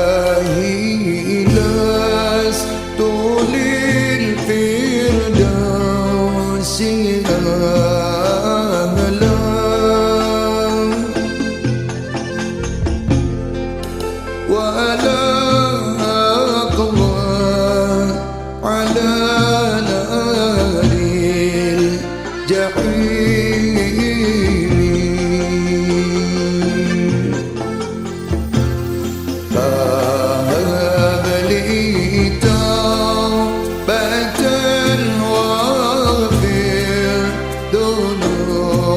إلهي لست للفردوس أهلا ولا أقوى على نار الجحيم. فهب لي توبة واغفر ذنوبي،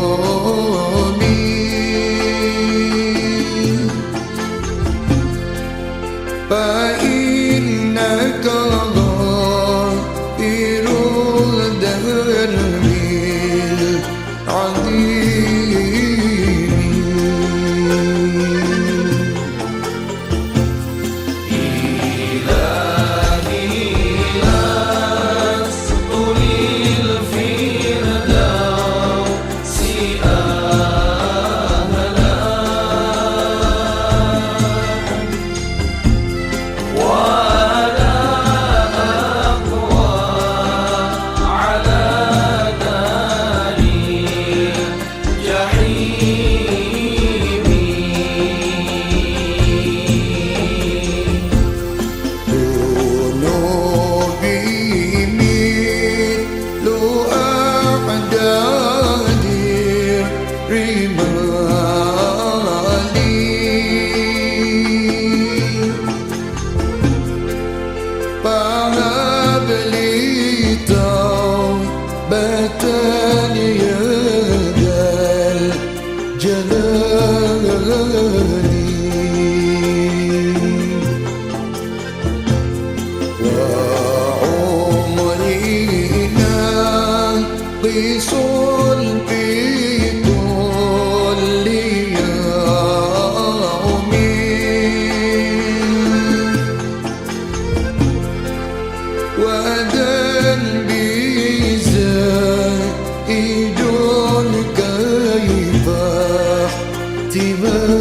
فإنك غافر الذنب فهب لي توبة يا ذا الجلال، وعمري ناقص في كل يوم، وذنبي زائد كيف احتمالي.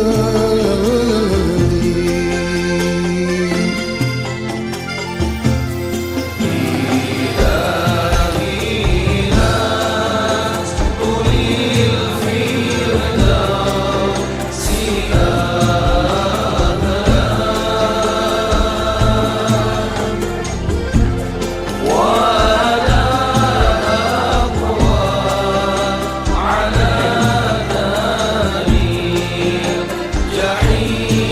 جحيم.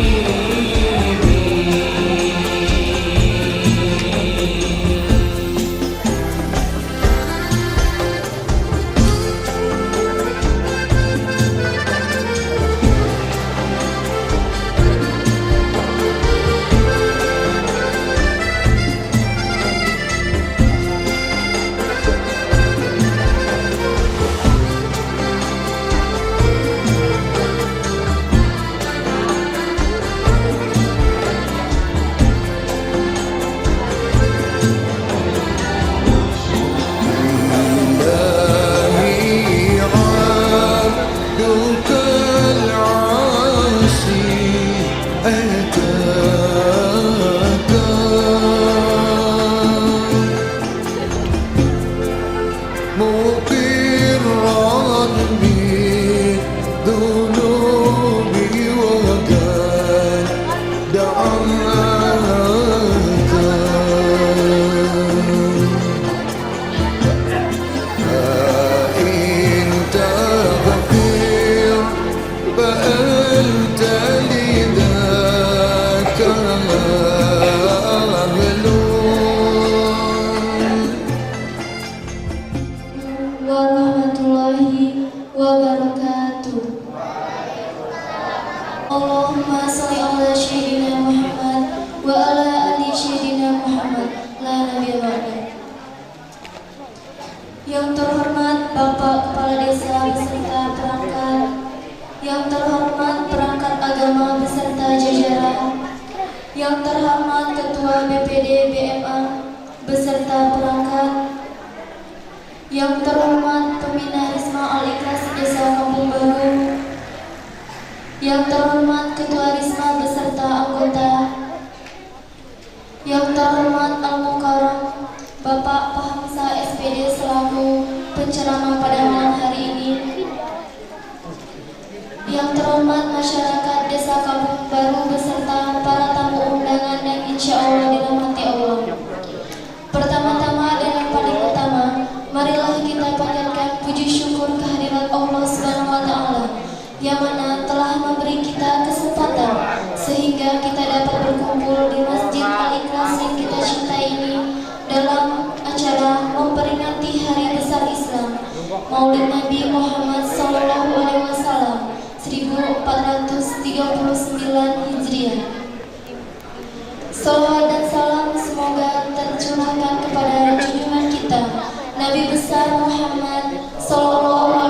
Allahumma sholli ala sayyidina Muhammad wa ala ali sayyidina Muhammad la nabiyya ba'da. Yang terhormat Bapak Kepala Desa beserta perangkat, yang terhormat perangkat agama beserta jajaran, yang terhormat Ketua BPD BMA beserta perangkat, yang terhormat Pembina Risma Al-Ikhlas Desa Kampung Baru, yang terhormat Ketua Risma beserta anggota, yang terhormat Al-Mukarram Bapak Pahamsa SPD selaku penceramah pada malam hari ini, yang terhormat masyarakat Desa Kampung Baru beserta para tamu undangan yang insya Allah dirahmati Allah. Pertama-tama dan yang paling utama, marilah kita panjatkan puji syukur kehadirat Allah Subhanahu wa Ta'ala yang mana telah memberi kita kesempatan sehingga kita dapat berkumpul di Masjid Al-Ikhlas yang kita cintai ini dalam acara memperingati Hari Besar Islam Maulid Nabi Muhammad SAW 1439 Hijriah. Salawat dan salam semoga tercurahkan kepada junjungan kita Nabi besar Muhammad SAW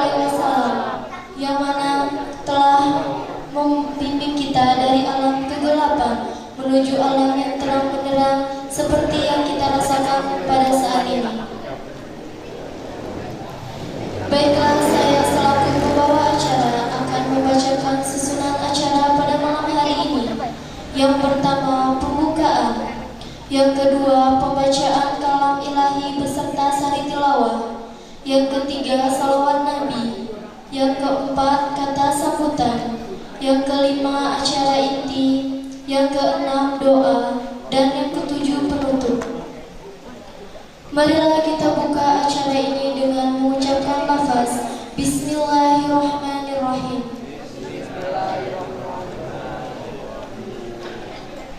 yang mana telah membimbing kita dari alam kegelapan menuju alam yang terang benderang seperti yang kita rasakan pada saat ini. Baiklah, saya selaku pembawa acara akan membacakan susunan acara pada malam hari ini. Yang pertama, pembukaan. Yang kedua, pembacaan kalam ilahi beserta sari tilawah. Yang ketiga, salawat Nabi. Yang keempat, kata sambutan. Yang kelima, acara inti. Yang keenam, doa. Dan yang ketujuh, penutup. Marilah kita buka acara ini dengan mengucapkan lafaz Bismillahirrahmanirrahim.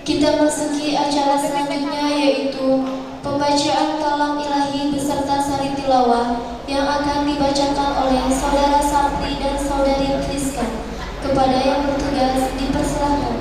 Kita masuki acara selanjutnya, yaitu pembacaan kalam ilahi beserta sari tilawah yang akan dibacakan oleh Saudara Sapri dan Saudari Friska. Kepada yang bertugas dipersilakan.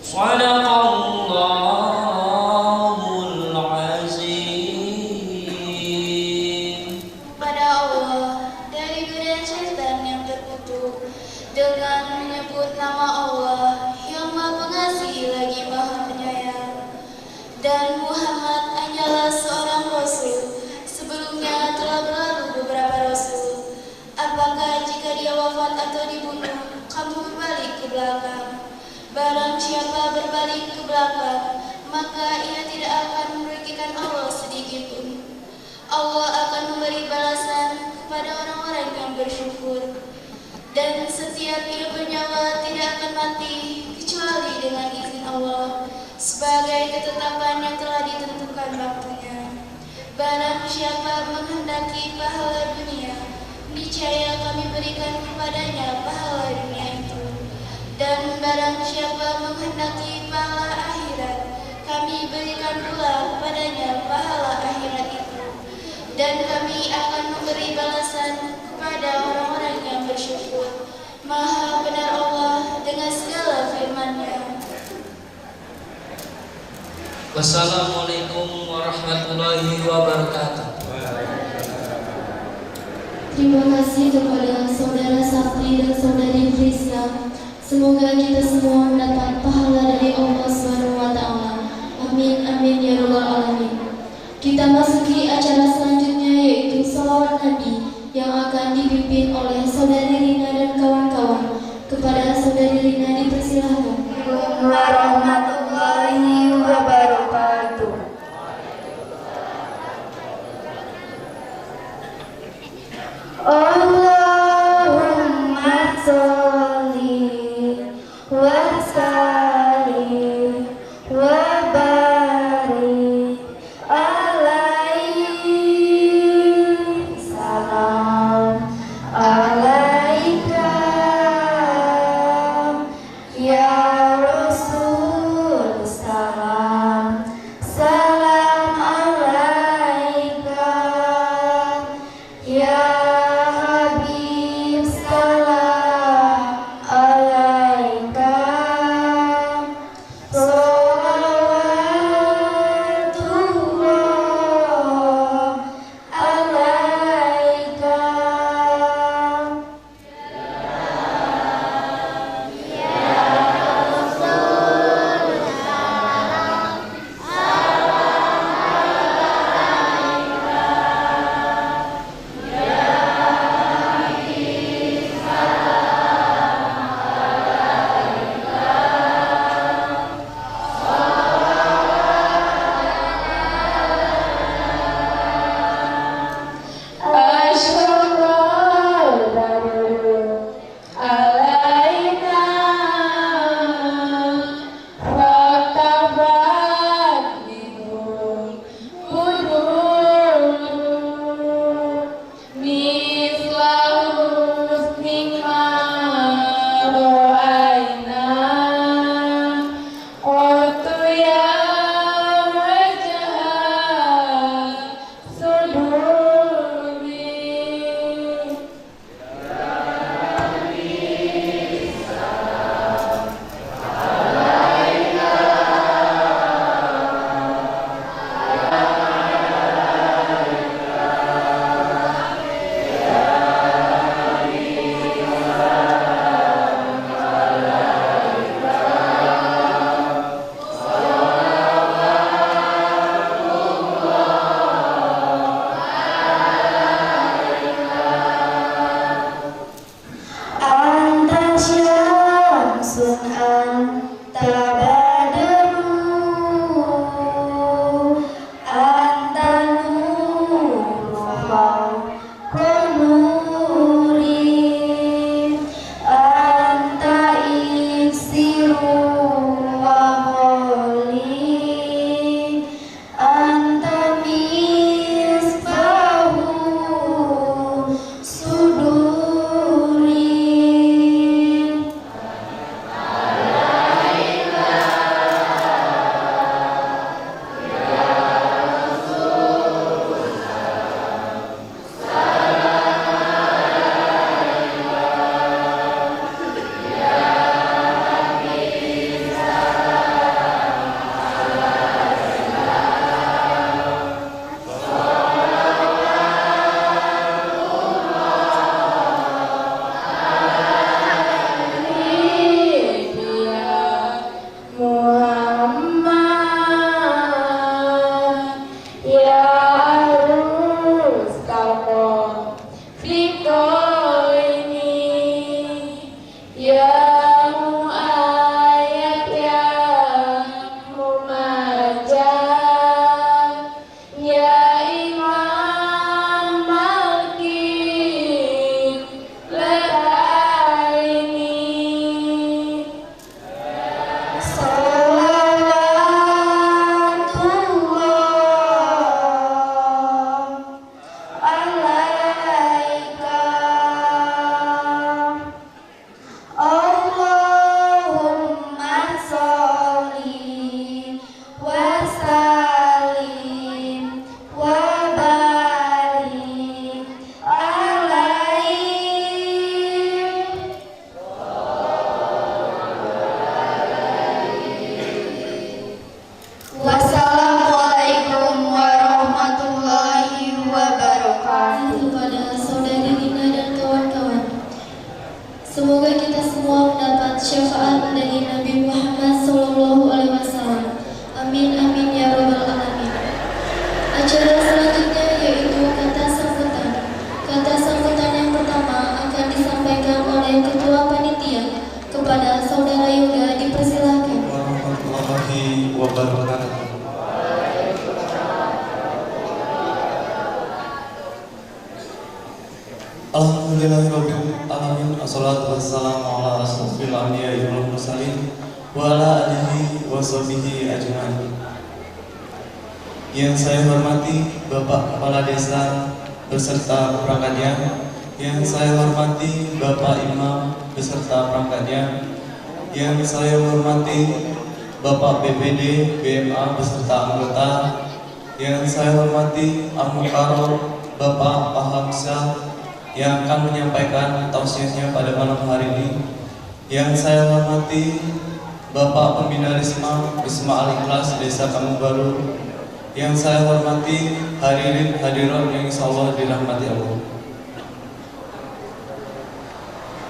Sadaqallah belakang. Barang siapa berbalik ke belakang, maka ia tidak akan merugikan Allah sedikit pun. Allah akan memberi balasan kepada orang-orang yang bersyukur. Dan setiap ia bernyawa tidak akan mati kecuali dengan izin Allah, sebagai ketetapan yang telah ditentukan waktunya. Barang siapa menghendaki pahala dunia, niscaya kami berikan kepadanya pahala dunia itu. Dan barang siapa menghendaki pahala akhirat, kami berikan pula kepadanya pahala akhirat itu. Dan kami akan memberi balasan kepada orang-orang yang bersyukur. Maha benar Allah dengan segala firman-Nya. Wassalamualaikum warahmatullahi wabarakatuh. Terima kasih kepada saudara Sapri dan saudari Krisna. Semoga kita semua mendapat pahala dari Allah SWT. Amin, amin ya rabbal alamin. Kita masuki acara selanjutnya, yaitu salawat Nabi yang akan dipimpin oleh saudari Rina dan kawan-kawan. Kepada saudari Rina dipersilahkan. Assalamualaikum warahmatullahi wabarakatuh. Allahumma sholli wa sallim wa barik alaihi. Salam alaika ya Rasul. Salam salam alaika ya Habib. Salam alaika. Salawatullah alaika. Amin amin ya rabbal alamin. Acara selanjutnya yaitu kata sambutan. Kata sambutan yang pertama akan disampaikan oleh Ketua Panitia. Kepada Saudara Yoga dipersilakan. Warahmatullahi wabarakatuh. Alhamdulillahirabbil alamin. Wassalatu wassalamu ala asrofil anbiya'i wal mursalin wa ala alihi wa sahbihi ajmain. Yang saya hormati Bapak Kepala Desa beserta perangkatnya, yang saya hormati Bapak Imam beserta perangkatnya, yang saya hormati Bapak BPD, BMA beserta anggota, yang saya hormati Al-Mukarram Bapak Pak Hamzah yang akan menyampaikan tausiahnya pada malam hari ini, yang saya hormati Bapak Pembina Risma Al-Ikhlas Desa Kampung Baru, yang saya hormati hadirin hadirat yang insya Allah dirahmati Allah.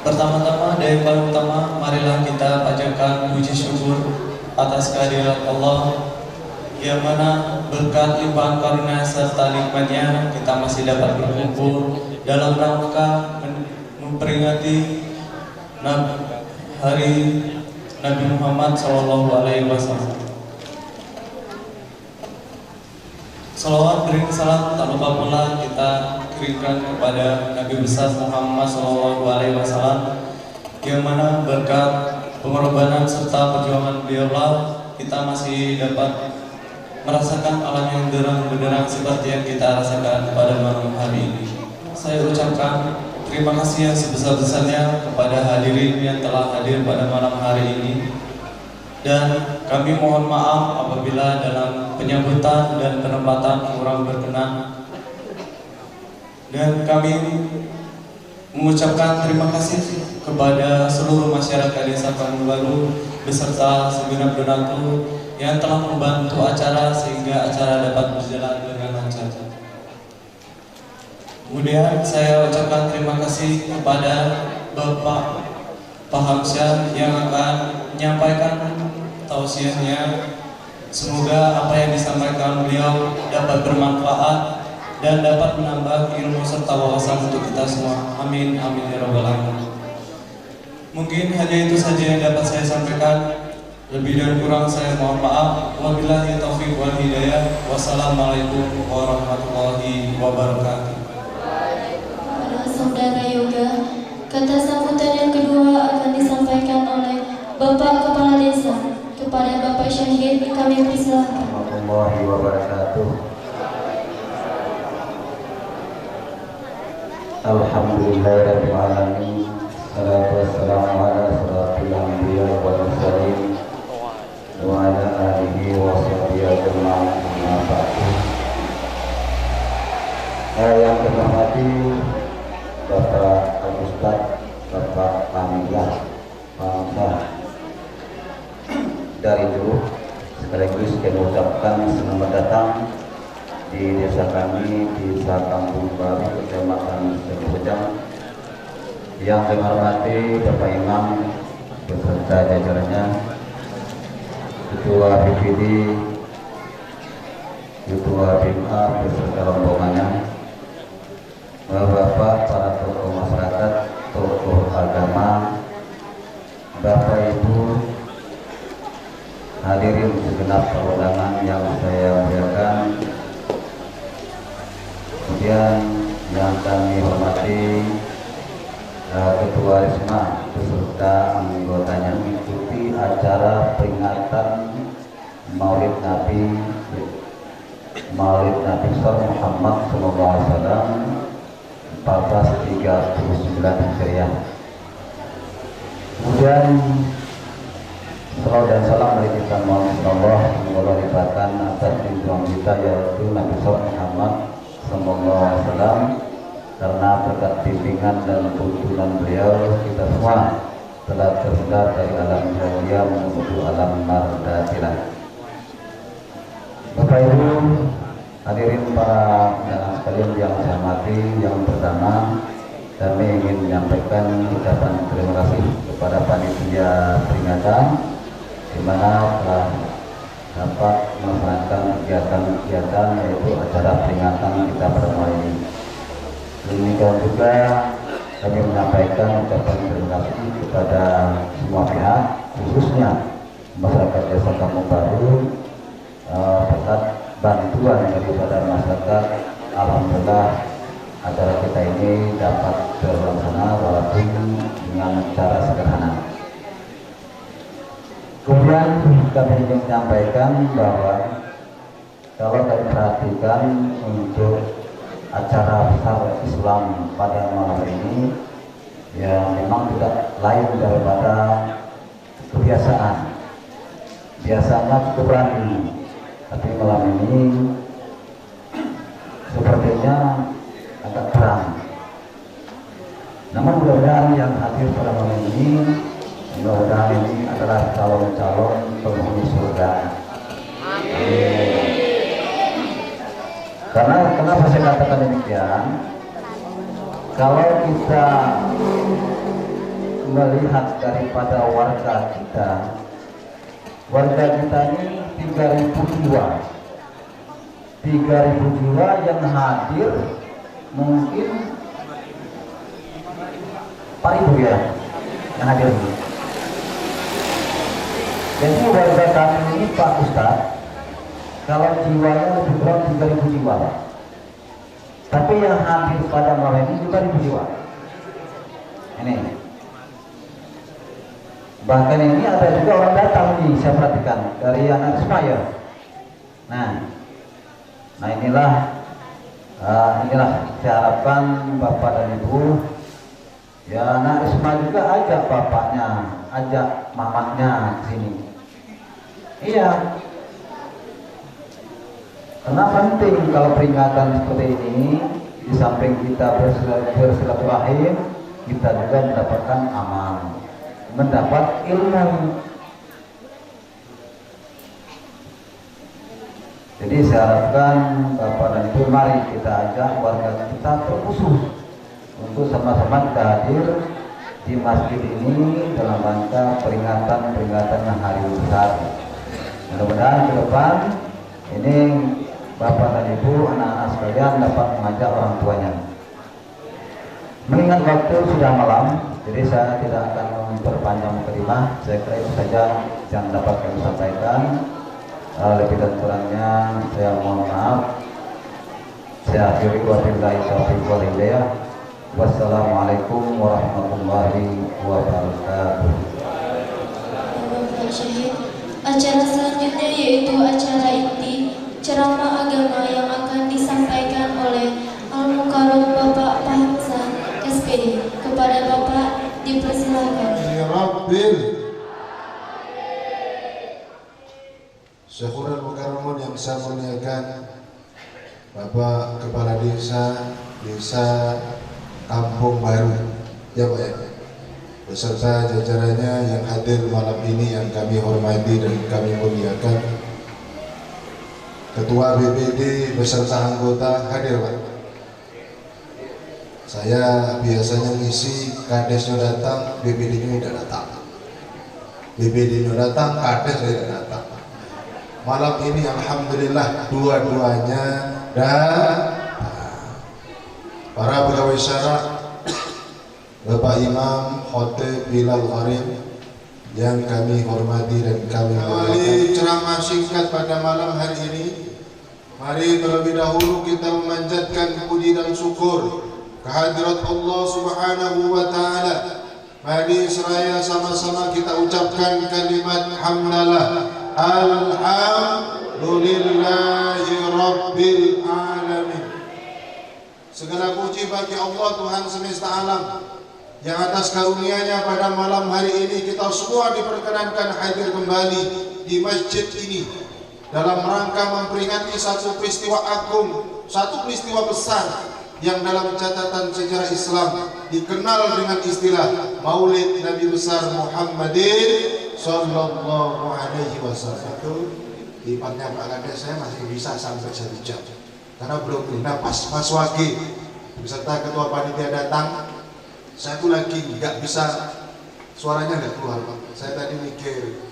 Pertama-tama dan yang paling utama, marilah kita panjatkan puji syukur atas kehadirat Allah, yang mana berkat limpahan karunia serta nikmatnya kita masih dapat berkumpul dalam rangka memperingati hari Nabi Muhammad SAW. Salawat beriring salam tak lupa pula kita kirimkan kepada Nabi besar Muhammad SAW, yang mana berkat pengorbanan serta perjuangan beliau kita masih dapat merasakan alam yang derang-benderang seperti yang kita rasakan pada malam hari ini. Saya ucapkan terima kasih yang sebesar-besarnya kepada hadirin yang telah hadir pada malam hari ini, dan kami mohon maaf apabila dalam penyambutan dan penempatan kurang berkenan, dan kami mengucapkan terima kasih kepada seluruh masyarakat Desa Kampung Baru beserta segenap donatur yang telah membantu acara sehingga acara dapat berjalan dengan lancar. Kemudian saya ucapkan terima kasih kepada Bapak Pak Hamzah yang akan menyampaikan tausiahnya. Semoga apa yang disampaikan beliau dapat bermanfaat dan dapat menambah ilmu serta wawasan untuk kita semua. Amin amin ya rabbal alamin. Mungkin hanya itu saja yang dapat saya sampaikan. Lebih dan kurang saya mohon maaf. Wabillahi taufiq wal hidayah. Wassalamualaikum warahmatullahi wabarakatuh. Saudara Yoga, kata sambutan yang kedua akan disampaikan oleh Bapak Kepala Desa. Kepada Bapak Syahid kami persilakan. Warahmatullahi wabarakatuh. Alhamdulillahirabbil alamin. Salatu wassalamu ala asyrafil anbiya wal mursalin wa ala alihi wa sahbihi ajma'in. Amma ba'du. Yang kami hormati Bapak Al-Ustaz, Bapak Panitia, Pak dari dulu, sekaligus kami ucapkan selamat datang di desa kami, di Desa Kampung Baru, Kecamatan Sejang. Yang kami hormati Bapak Imam beserta jajarannya, Ketua BPD, Ketua BMA beserta rombongannya, Bapak para tokoh masyarakat, tokoh agama, Bapak Ibu, hadirin segenap undangan yang saya muliakan. Kemudian yang kami hormati Ketua Risma beserta anggotanya mengikuti acara peringatan Maulid Nabi Muhammad SAW 1439 Hijriah. Kemudian salawat dan salam mari kita mohon Allah semoga libatkan atas junjungan kita yaitu Nabi Muhammad SAW, karena berkat bimbingan dan tuntunan beliau kita semua telah terhindar dari alam jahiliyah menuju alam mardatilah. Bapak Ibu hadirin para undangan sekalian yang saya hormati, yang pertama kami ingin menyampaikan ucapan terima kasih kepada panitia peringatan di mana telah dapat melaksanakan kegiatan-kegiatan yaitu acara peringatan kita pada malam ini. Demikian juga kami menyampaikan ucapan terima kasih kepada semua pihak, khususnya masyarakat Desa Kampung Baru berkat bantuan daripada masyarakat. Alhamdulillah acara kita ini dapat terlaksana walaupun dengan cara sederhana. Kemudian kami ingin menyampaikan bahwa kalau kami perhatikan untuk acara besar Islam pada malam ini ya memang tidak lain daripada kebiasaan. Biasanya cukup berani, tapi malam ini sepertinya agak terang. Namun mudah-mudahan yang hadir pada malam ini, mudah-mudahan ini adalah calon-calon penghuni surga. Karena kenapa saya katakan demikian? Kalau kita melihat daripada warga kita ini 3.000 jiwa. 3.000 jiwa yang hadir mungkin 4.000 ya yang hadir. Jadi warga kami ini Pak Ustadz, kalau jiwanya lebih kurang 3.000 jiwa, tapi yang hadir pada malam ini 3.000 jiwa. Ini bahkan ini ada juga orang datang nih, saya perhatikan dari anak Ismail. Nah inilah saya harapkan Bapak dan Ibu ya, anak Ismail juga ajak bapaknya, ajak mamanya ke sini. Iya, karena penting kalau peringatan seperti ini, di samping kita bersilaturahim, kita juga mendapatkan amal, mendapat ilmu. Jadi saya harapkan Bapak dan Ibu, mari kita ajak warga kita terkhusus untuk sama-sama kita hadir di masjid ini dalam rangka peringatan hari besar. Mudah-mudahan ke depan ini Bapak dan Ibu, anak-anak sekalian dapat mengajak orang tuanya. Mengingat waktu sudah malam, jadi saya tidak akan memperpanjang mukadimah. Saya kira itu saja yang dapat kami sampaikan. Lebih dan kurangnya saya mohon maaf. Saya akhiri wabillahi taufiq wal hidayah. Wassalamualaikum warahmatullahi wabarakatuh. Acara selanjutnya yaitu acara inti ceramah agama yang akan disampaikan oleh Al-Mukarram Bapak Hamzah SPD. Kepada Bapak dipersilakan. Ya Rabbil Syekhul Mukarramun yang saya muliakan, Bapak Kepala Desa Kampung Baru, ya Pak ya, beserta jajarannya yang hadir malam ini yang kami hormati dan kami muliakan. Ketua BPD beserta anggota hadir Pak. Saya biasanya ngisi, kadesnya datang, BPD-nya tidak datang. BPD-nya datang, kades tidak datang. Malam ini alhamdulillah dua-duanya dan para pegawai syara, Bapak Imam Khotib Bilal Gharib yang kami hormati dan kami muliakan. Ceramah singkat pada malam hari ini. Mari terlebih dahulu kita memanjatkan puji dan syukur kehadirat Allah Subhanahu wa taala. Mari seraya sama-sama kita ucapkan kalimat hamdalah. Alhamdulillahi Rabbil Alamin. Segala puji bagi Allah Tuhan semesta alam yang atas karunia-Nya pada malam hari ini kita semua diperkenankan hadir kembali di masjid ini dalam rangka memperingati satu peristiwa agung, satu peristiwa besar yang dalam catatan sejarah Islam dikenal dengan istilah Maulid Nabi besar Muhammadin Sallallahu Alaihi Wasallam. Itu dipatnya Pak Kades saya masih bisa sampai 1 jam karena belum kena pas Mas Waki beserta ketua panitia datang. Saya tuh lagi nggak bisa, suaranya nggak keluar Pak. Saya tadi mikir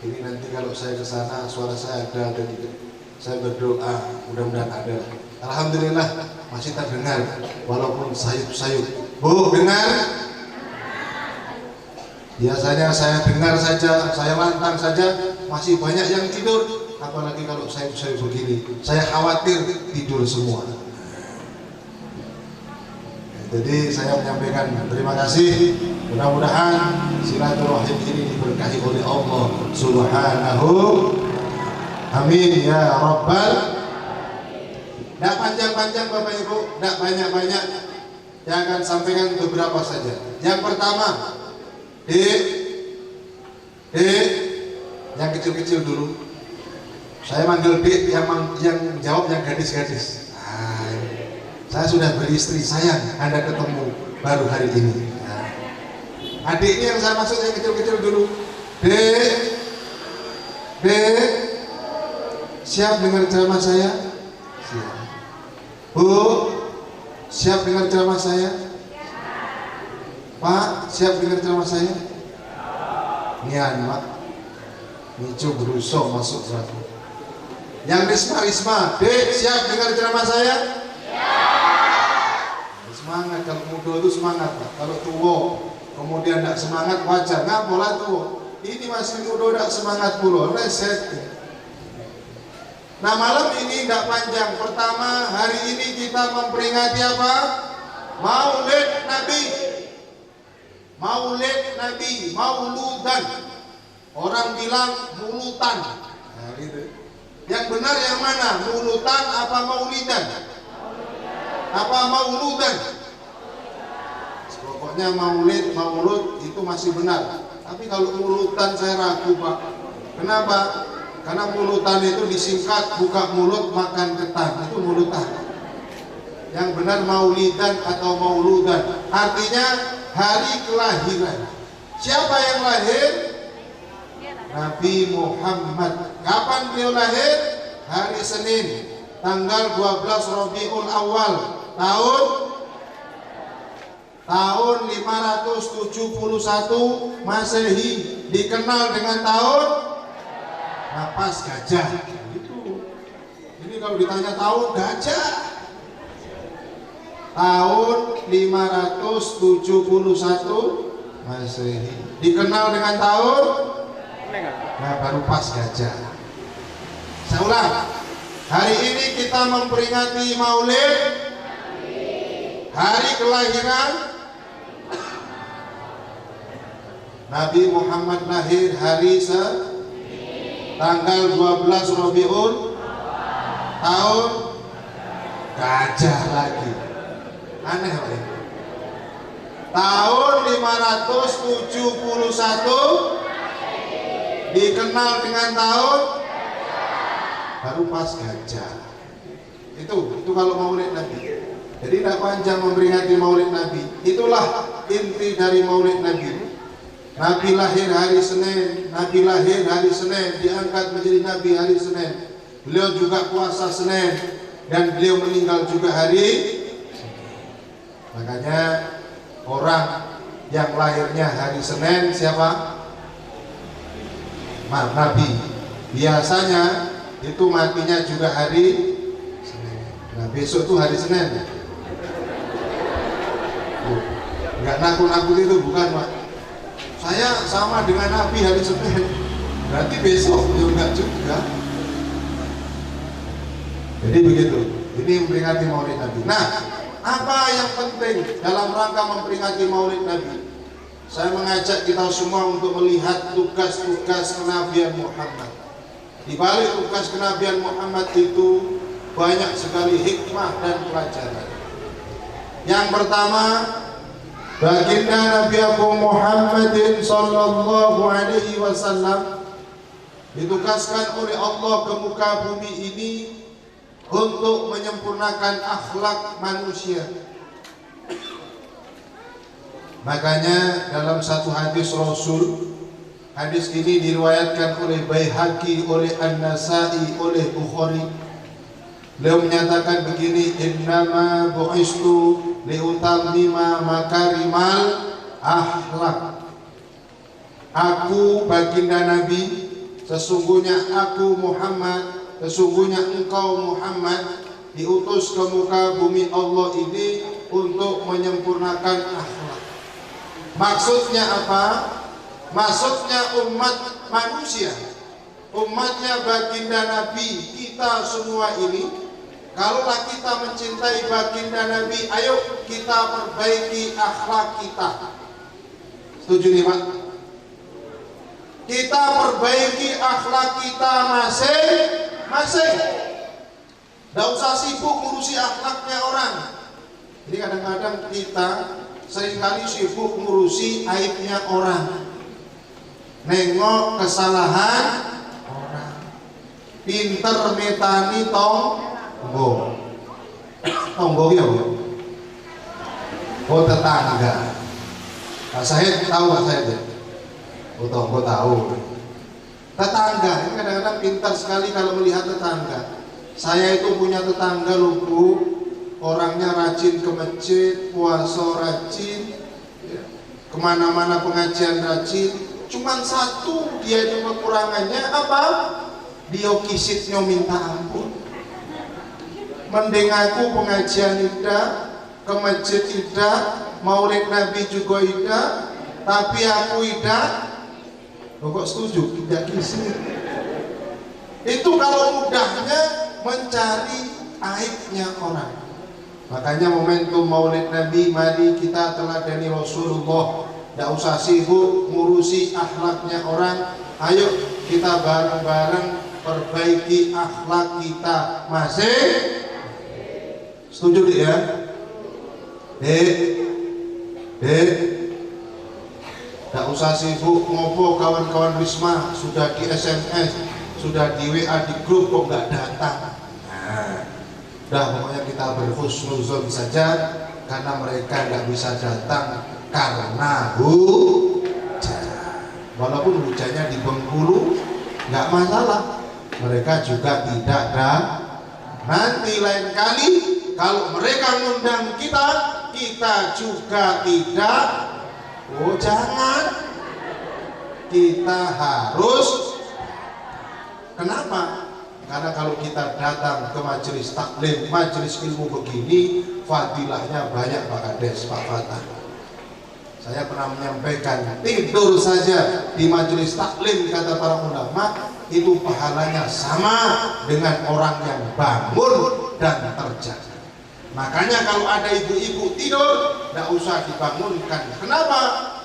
Ini nanti kalau saya ke sana suara saya ada tidak? Saya berdoa mudah-mudahan ada. Alhamdulillah masih terdengar walaupun sayup-sayup. Bu, dengar? Biasanya saya dengar saja, saya lantang saja, masih banyak yang tidur. Apalagi kalau sayup-sayup begini, saya khawatir tidur semua. Jadi saya menyampaikan terima kasih. Mudah-mudahan silaturahim ini diberkahi oleh Allah Subhanahu. Amin ya Rabbal. Tidak panjang-panjang Bapak Ibu, tidak banyak-banyak. Yang akan sampaikan beberapa saja. Yang pertama, yang kecil-kecil dulu. Saya manggil Dek, yang jawab yang gadis-gadis. Saya sudah beristri, sayang Anda ketemu baru hari ini. Adiknya yang saya maksud yang kecil-kecil dulu. Dek, siap dengar ceramah saya? Siap. Bu, siap dengar ceramah saya? Pak, siap dengar ceramah saya? Nian, Pak. Micu berusaha masuk satu. Yang Risma, Dek, siap dengar ceramah saya? Semangat, kalau muda itu semangat, Pak. Kalau tua kemudian tidak semangat wajar, nggak boleh tua. Ini masih muda tidak semangat pula, reset. Nah malam ini tidak panjang. Pertama, hari ini kita memperingati apa? Maulid Nabi. Maulid Nabi, mauludan. Orang bilang mulutan. Nah, gitu. Yang benar yang mana? Mulutan apa maulidan? Apa mauludan? Pokoknya maulud itu masih benar. Tapi kalau mulutan saya ragu, Pak. Kenapa? Karena mulutan itu disingkat buka mulut makan ketan, itu mulutan. Yang benar maulidan atau mauludan, artinya hari kelahiran. Siapa yang lahir? Nabi Muhammad. Kapan beliau lahir? Hari Senin, tanggal 12 Rabiul Awal, tahun 571 Masehi, dikenal dengan tahun napas gajah. Itu. Ini kalau ditanya tahun gajah. Tahun 571 Masehi. Dikenal dengan tahun baru pas gajah. Saya ulang. Hari ini kita memperingati Maulid, hari kelahiran Nabi Muhammad, lahir hari tanggal 12 Rabiul tahun gajah lagi. Aneh ya? Tahun 571 dikenal dengan tahun baru pas gajah. Itu kalau Maulid Nabi. Jadi tidak panjang memperingati Maulid Nabi. Itulah inti dari Maulid Nabi. Nabi lahir hari Senin, Nabi lahir hari Senin, diangkat menjadi Nabi hari Senin. Beliau juga puasa Senin dan beliau meninggal juga hari Senin. Makanya orang yang lahirnya hari Senin siapa? Nabi. Biasanya itu matinya juga hari Senin. Nah besok tuh hari Senin. Enggak nakut-nakut itu bukan, Pak. Saya sama dengan Nabi hari Senin, berarti besok ya enggak juga. Jadi begitu. Ini memperingati Maulid Nabi. Nah, apa yang penting dalam rangka memperingati Maulid Nabi? Saya mengajak kita semua untuk melihat tugas-tugas kenabian Muhammad. Di balik tugas kenabian Muhammad itu banyak sekali hikmah dan pelajaran. Yang pertama, baginda Nabi Muhammadin sallallahu alaihi wasallam ditugaskan oleh Allah ke muka bumi ini untuk menyempurnakan akhlak manusia. Makanya dalam satu hadis Rasul, hadis ini diriwayatkan oleh Baihaqi, oleh An-Nasai, oleh Bukhari. Beliau menyatakan begini, innama bu'istu liutammima makarimal akhlak. Aku baginda Nabi sesungguhnya aku Muhammad, sesungguhnya engkau Muhammad diutus ke muka bumi Allah ini untuk menyempurnakan akhlak. Maksudnya apa? Maksudnya umat manusia, umatnya baginda Nabi, kita semua ini, kalaulah kita mencintai baginda Nabi, ayo kita perbaiki akhlak kita. Setuju nih Pak? Kita perbaiki akhlak kita masing-masing. Tidak usah sibuk ngurusi akhlaknya orang. Jadi kadang-kadang kita seringkali sibuk ngurusi aibnya orang, nengok kesalahan orang, pinter metani tonggo ya Bu? Oh tetangga. Pak Syahid tahu Pak Syahid? Oh tonggo tahu. Tetangga ini kadang-kadang pintar sekali kalau melihat tetangga. Saya itu punya tetangga loh Bu, orangnya rajin ke masjid, puasa rajin, ya, kemana-mana pengajian rajin. Cuman satu dia itu kekurangannya apa? Dia kisitnya minta ampun. Mending aku pengajian tidak, ke masjid tidak, maulid Nabi juga tidak, tapi aku tidak. Kok setuju? Tidak kisit. Itu kalau mudahnya mencari aibnya orang. Makanya momentum maulid Nabi, mari kita teladani Rasulullah. Tidak usah sibuk ngurusi akhlaknya orang. Ayo kita bareng-bareng perbaiki akhlak kita masing. Setuju Dik ya? Dik tidak usah sibuk ngopo kawan-kawan Wisma, sudah di SMS, sudah di WA di grup kok nggak datang. Nah, udah pokoknya kita berhusnuzon saja, karena mereka nggak bisa datang karena hujan. Walaupun hujannya di Bengkulu nggak masalah, mereka juga tidak ada. Nanti lain kali kalau mereka ngundang kita, kita juga tidak. Oh jangan, kita harus. Kenapa? Karena kalau kita datang ke majelis taklim, majelis ilmu begini, fadilahnya banyak Pak Kades, Pak Fatah. Saya pernah menyampaikan, tidur saja di majelis taklim kata para ulama itu pahalanya sama dengan orang yang bangun dan terjaga. Makanya kalau ada ibu-ibu tidur, tidak usah dibangunkan. Kenapa?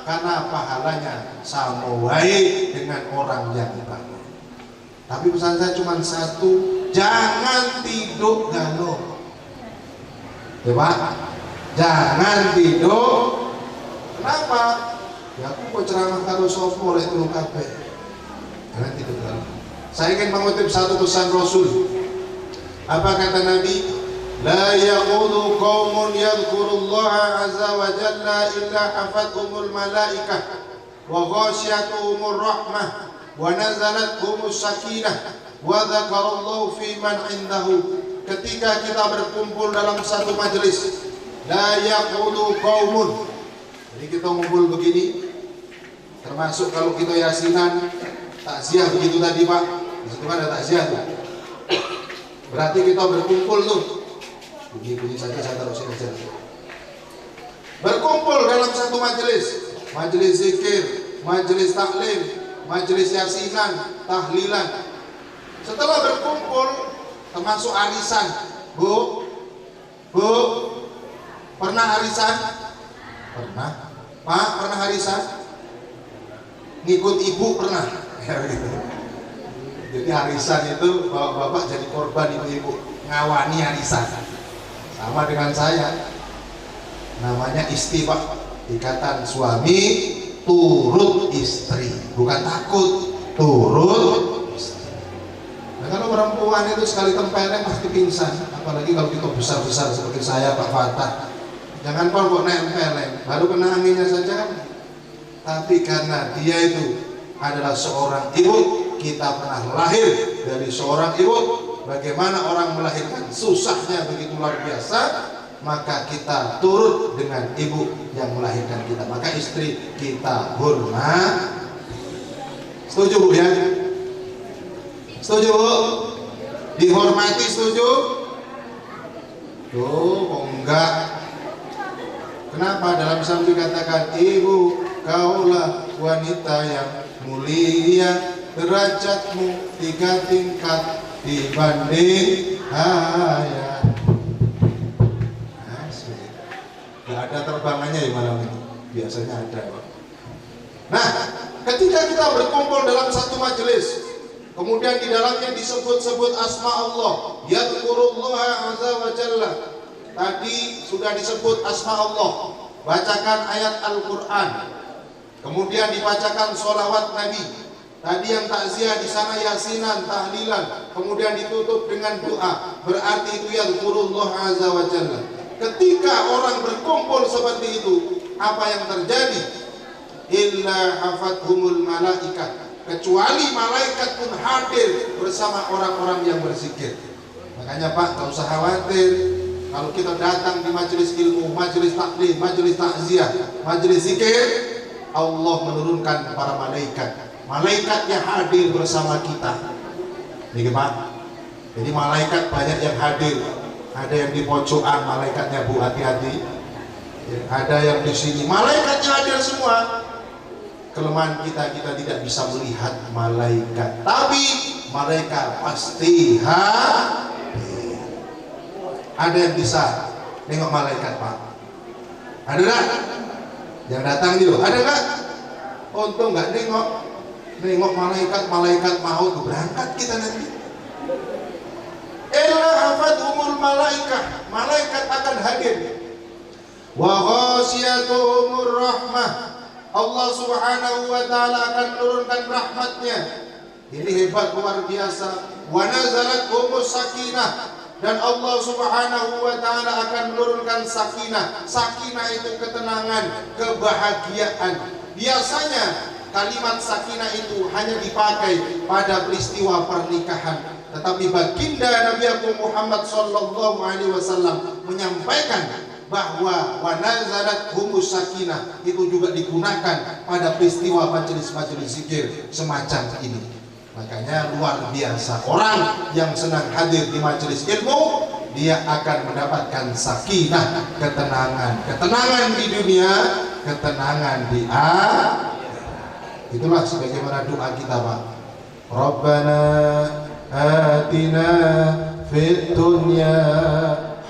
Karena pahalanya sama wae dengan orang yang bangun. Tapi pesan saya cuma satu, jangan tidur galau. Ya Pak, jangan tidur. Kenapa? Ya aku kok ceramah karo sopo oleh turu kabeh. Jangan tidur galau. Saya ingin mengutip satu pesan Rasul. Apa kata Nabi? La yaqudu qaumun yadhkurullaha azza wa jalla illa hafathumul malaikah wa ghasyiyatuhumur rahmah wa nazalathumuz sakinah wa dzakarallahu fi man indahu. Ketika kita berkumpul dalam satu majelis, la yaqudu qaumun, jadi kita ngumpul begini, termasuk kalau kita yasinan takziah begitu tadi Pak, di situ kan ada takziah tuh. Berarti kita berkumpul tuh, bunyi-bunyi saja saya taruh sini aja. Berkumpul dalam satu majelis, majelis zikir, majelis taklim, majelis yasinan, tahlilan. Setelah berkumpul, termasuk arisan, Bu, pernah arisan? Pernah. Pak, pernah arisan? Ngikut ibu pernah? Jadi arisan itu bapak-bapak jadi korban ibu-ibu, ngawani arisan. Sama dengan saya, namanya isti Pak, ikatan suami turut istri, bukan takut, turut istri. Nah kalau perempuan itu sekali tempeleng pasti pingsan, apalagi kalau kita besar-besar seperti saya Pak Fatah. Jangan kok nempeleng, baru kena anginnya saja kan. Tapi karena dia itu adalah seorang ibu, kita pernah lahir dari seorang ibu. Bagaimana orang melahirkan susahnya begitu luar biasa, maka kita turut dengan ibu yang melahirkan kita. Maka istri kita hormat. Setuju Bu ya? Setuju Bu? Dihormati setuju? Tuh, kok enggak? Kenapa dalam Islam dikatakan ibu kaulah wanita yang mulia, derajatmu 3 tingkat dibanding ayah. Asik. Gak ada terbangannya ya malam ini. Biasanya ada. Nah, ketika kita berkumpul dalam satu majelis, kemudian di dalamnya disebut-sebut asma Allah, yadhkurullaha azza wa jalla. Tadi sudah disebut asma Allah, bacakan ayat Al-Quran, kemudian dibacakan sholawat Nabi. Tadi yang takziah di sana yasinan, tahlilan, kemudian ditutup dengan doa. Berarti itu yadhkurullaha azza wa jalla. Ketika orang berkumpul seperti itu, apa yang terjadi? Illa hafathumul malaikat. Kecuali malaikat pun hadir bersama orang-orang yang berzikir. Makanya Pak, tak usah khawatir. Kalau kita datang di majelis ilmu, majelis taklim, majelis takziah, majelis zikir, Allah menurunkan para malaikat. Malaikatnya hadir bersama kita. Ini Pak. Jadi malaikat banyak yang hadir. Ada yang di pojokan malaikatnya Bu, hati-hati. Ada yang di sini malaikatnya hadir semua. Kelemahan kita tidak bisa melihat malaikat, tapi malaikat pasti hadir. Ada yang bisa nengok malaikat Pak? Ada nggak? Yang datang dulu, ada nggak? Untung nggak nengok malaikat mau berangkat kita nanti. Illa hafadhumul malaikah, malaikat akan hadir. Wa ghasiyatuhumur rahmah, Allah subhanahu wa ta'ala akan menurunkan rahmatnya. Ini hebat, luar biasa. Wa nazalat humus sakinah, dan Allah subhanahu wa ta'ala akan menurunkan sakinah. Sakinah itu ketenangan, kebahagiaan. Biasanya kalimat sakinah itu hanya dipakai pada peristiwa pernikahan, tetapi baginda Nabi Muhammad sallallahu alaihi wasallam menyampaikan bahwa wa nazalat humus sakinah itu juga digunakan pada peristiwa majelis-majelis zikir semacam ini. Makanya luar biasa, orang yang senang hadir di majelis ilmu, dia akan mendapatkan sakinah, ketenangan di dunia, ketenangan di akhirat. Itulah sebagaimana doa kita Pak. Rabbana atina fid dunya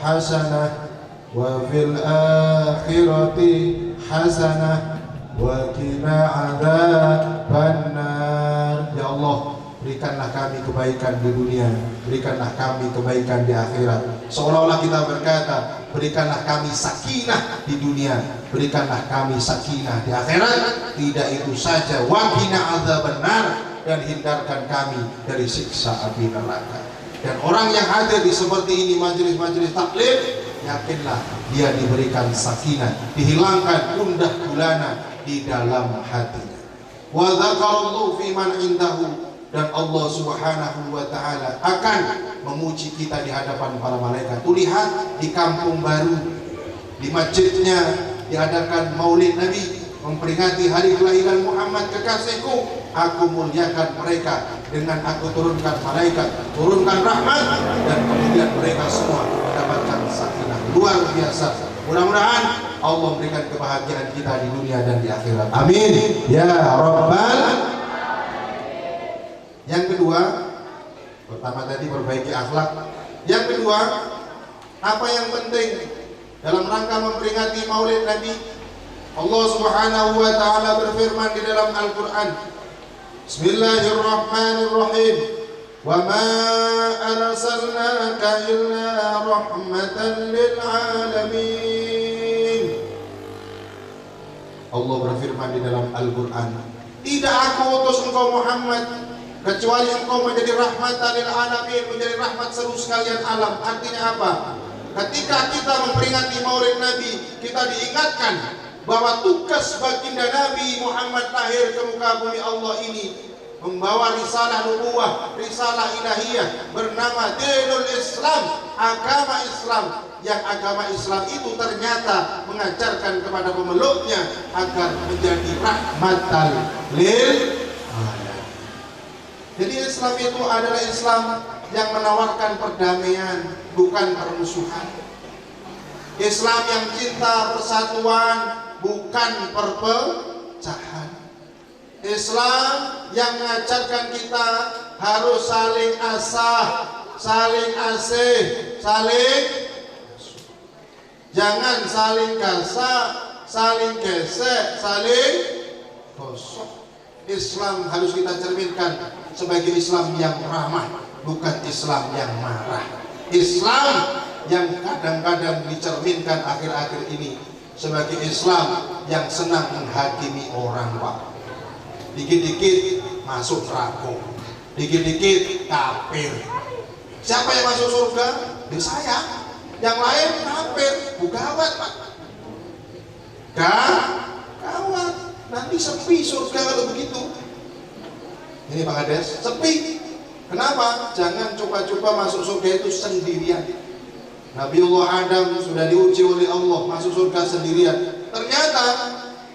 hasanah wa fil akhirati hasanah wa qina adzabannar. Ya Allah, berikanlah kami kebaikan di dunia, berikanlah kami kebaikan di akhirat. Seolah-olah kita berkata, berikanlah kami sakinah di dunia, berikanlah kami sakinah di akhirat. Tidak itu saja, wa qina adzabannar, dan hindarkan kami dari siksa api neraka. Dan orang yang hadir di seperti ini majelis-majelis taklim, yakinlah dia diberikan sakinah, dihilangkan gundah gulana di dalam hatinya. Wa dzakarallahu fi man indahu, dan Allah subhanahu wa ta'ala akan memuji kita di hadapan para malaikat. Tuh lihat di kampung baru, di masjidnya diadakan maulid Nabi, memperingati hari kelahiran Muhammad kekasihku. Aku muliakan mereka dengan aku turunkan malaikat, turunkan rahmat, dan kemudian mereka semua mendapatkan sakinah. Luar biasa. Mudah-mudahan Allah memberikan kebahagiaan kita di dunia dan di akhirat. Amin ya rabbal. Yang kedua, pertama tadi perbaiki akhlak. Yang kedua, apa yang penting dalam rangka memperingati maulid Nabi? Allah subhanahu wa ta'ala berfirman di dalam Al-Quran, Bismillahirrahmanirrahim, wa ma arsalnaka illa rahmatan lil alamin. Allah berfirman di dalam Al-Quran, tidak aku utus engkau Muhammad kecuali engkau menjadi rahmatan lil alamin, menjadi rahmat seluruh sekalian alam. Artinya apa? Ketika kita memperingati maulid Nabi, kita diingatkan bahwa tugas baginda Nabi Muhammad lahir ke muka bumi Allah ini membawa risalah nubuwah, risalah ilahiyah bernama Dinul Islam, agama Islam. Yang agama Islam itu ternyata mengajarkan kepada pemeluknya agar menjadi rahmatan lil alamin. Jadi Islam itu adalah Islam yang menawarkan perdamaian, bukan permusuhan. Islam yang cinta persatuan, bukan perpecahan. Islam yang mengajarkan kita harus saling asah, saling asih, saling jangan saling gasak, saling gesek, saling gosok. Islam harus kita cerminkan sebagai Islam yang ramah, bukan Islam yang marah. Islam yang kadang-kadang dicerminkan akhir-akhir ini sebagai Islam yang senang menghakimi orang, Pak. Dikit-dikit masuk neraka, dikit-dikit kafir. Siapa yang masuk surga? Ya saya. Yang lain kafir, gawat, Pak. Gawat. Nanti sepi surga kalau begitu. Ini Pak Kades, sepi. Kenapa? Jangan coba-coba masuk surga itu sendirian. Nabiullah Adam sudah diuji oleh Allah masuk surga sendirian. Ternyata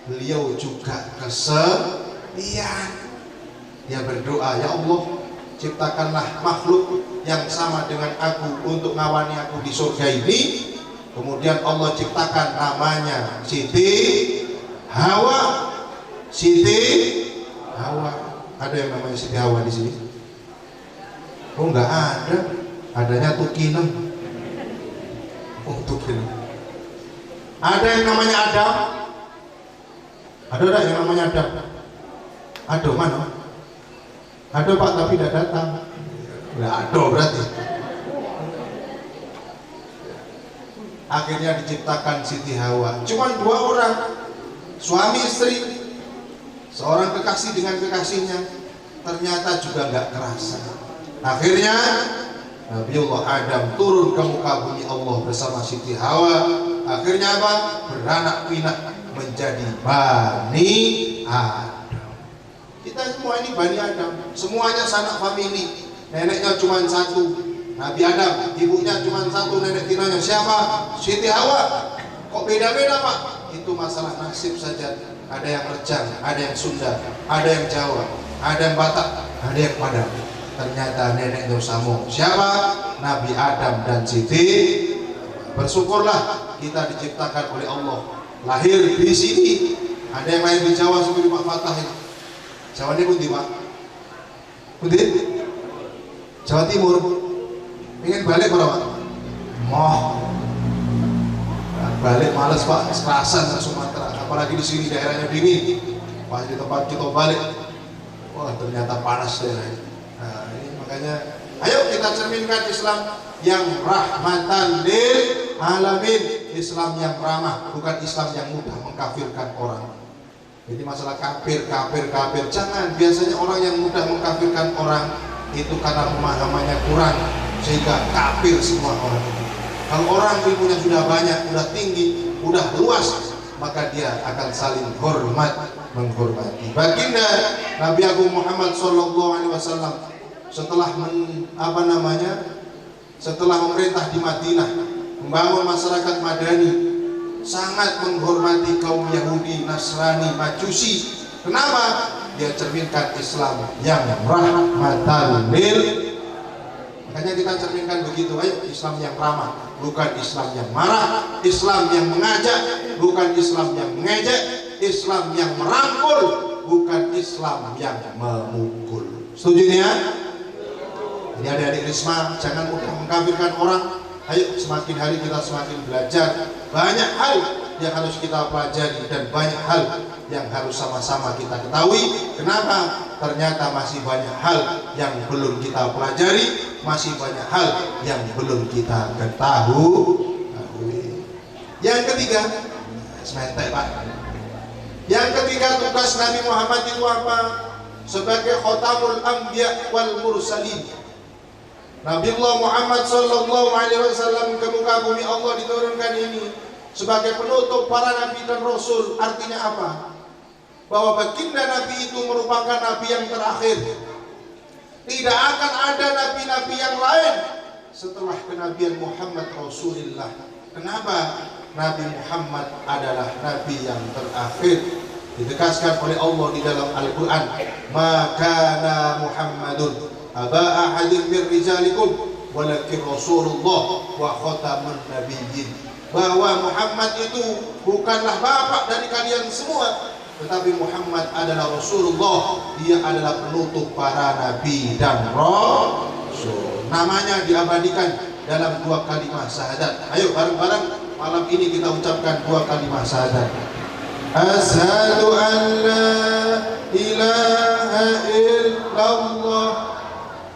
beliau juga kesepian. Dia berdoa, ya Allah, ciptakanlah makhluk yang sama dengan aku untuk ngawani aku di surga ini. Kemudian Allah ciptakan namanya Siti Hawa. Siti Hawa. Ada yang namanya Siti Hawa di sini? Oh, enggak ada. Adanya Tukinem. Oh, Tukinem. Ada yang namanya Adam? Ada enggak yang namanya Adam? Ada mana? Ada Pak, tapi tidak datang. Enggak ada berarti. Akhirnya diciptakan Siti Hawa. Cuma 2 orang, suami istri. Seorang kekasih dengan kekasihnya, ternyata juga nggak kerasa. Akhirnya Nabiullah Adam turun ke muka bumi Allah bersama Siti Hawa. Akhirnya apa? Beranak pinak menjadi Bani Adam. Kita semua ini Bani Adam, semuanya sanak famili. Neneknya cuma 1, Nabi Adam. Ibunya cuma 1, nenek tinanya siapa? Siti Hawa. Kok beda-beda, Pak? Itu masalah nasib saja. Ada yang Rejang, ada yang Sunda, ada yang Jawa, ada yang Batak, ada yang Padang. Ternyata nenek Nursamung siapa? Nabi Adam dan Siti. Bersyukurlah kita diciptakan oleh Allah, lahir di sini. Ada yang lahir di Jawa seperti Pak Fatah ini. Jawa ini pundi, Pak? Pundi? Jawa Timur. Ingin balik berapa, Pak? Balik males, Pak, serasan ke Sumatera, apalagi di sini daerahnya dingin. Pas di tempat kita balik, wah ternyata panas daerahnya. Nah, ini makanya ayo kita cerminkan Islam yang rahmatan lil alamin, Islam yang ramah, bukan Islam yang mudah mengkafirkan orang. Jadi masalah kafir, jangan. Biasanya orang yang mudah mengkafirkan orang itu karena pemahamannya kurang, sehingga kafir semua orang itu. Kalau orang ilmunya sudah banyak, sudah tinggi, sudah luas, maka dia akan saling menghormati. Baginda Nabi Agung Muhammad SAW setelah setelah memerintah di Madinah, membangun masyarakat Madani, sangat menghormati kaum Yahudi, Nasrani, Majusi. Kenapa? Dia cerminkan Islam yang rahmatan lil. Makanya kita cerminkan begitu, ayo Islam yang ramah, bukan Islam yang marah, Islam yang mengajak, bukan Islam yang mengejek, Islam yang merangkul, bukan Islam yang memukul. Setuju ya? Ini adik-adik Risma, jangan mudah mengkafirkan orang. Ayo semakin hari kita semakin belajar. Banyak hal yang harus kita pelajari dan banyak hal yang harus sama-sama kita ketahui. Kenapa? Ternyata masih banyak hal yang belum kita pelajari, masih banyak hal yang belum kita ketahui. Yang ketiga, sementek, Pak. Yang ketiga, tugas Nabi Muhammad itu apa? Sebagai khotamul anbiya wal mursalin. Nabiullah Muhammad SAW ke muka bumi Allah diturunkan ini sebagai penutup para nabi dan rasul. Artinya apa? Bahwa baginda Nabi itu merupakan nabi yang terakhir. Tidak akan ada nabi-nabi yang lain setelah kenabian Muhammad Rasulullah. Kenapa? Nabi Muhammad adalah nabi yang terakhir. Ditegaskan oleh Allah di dalam Al-Quran, "Maka Muhammadun aba ahadin min rijalikum walakin Rasulullah wa khatamun nabiyyin. Bahwa Muhammad itu bukanlah bapak dari kalian semua, tetapi Muhammad adalah Rasulullah, dia adalah penutup para nabi dan rasul. Namanya diabadikan dalam 2 kalimat syahadat. Ayo bareng-bareng malam ini kita ucapkan 2 kalimat syahadat. Asyhadu an la ilaha illallah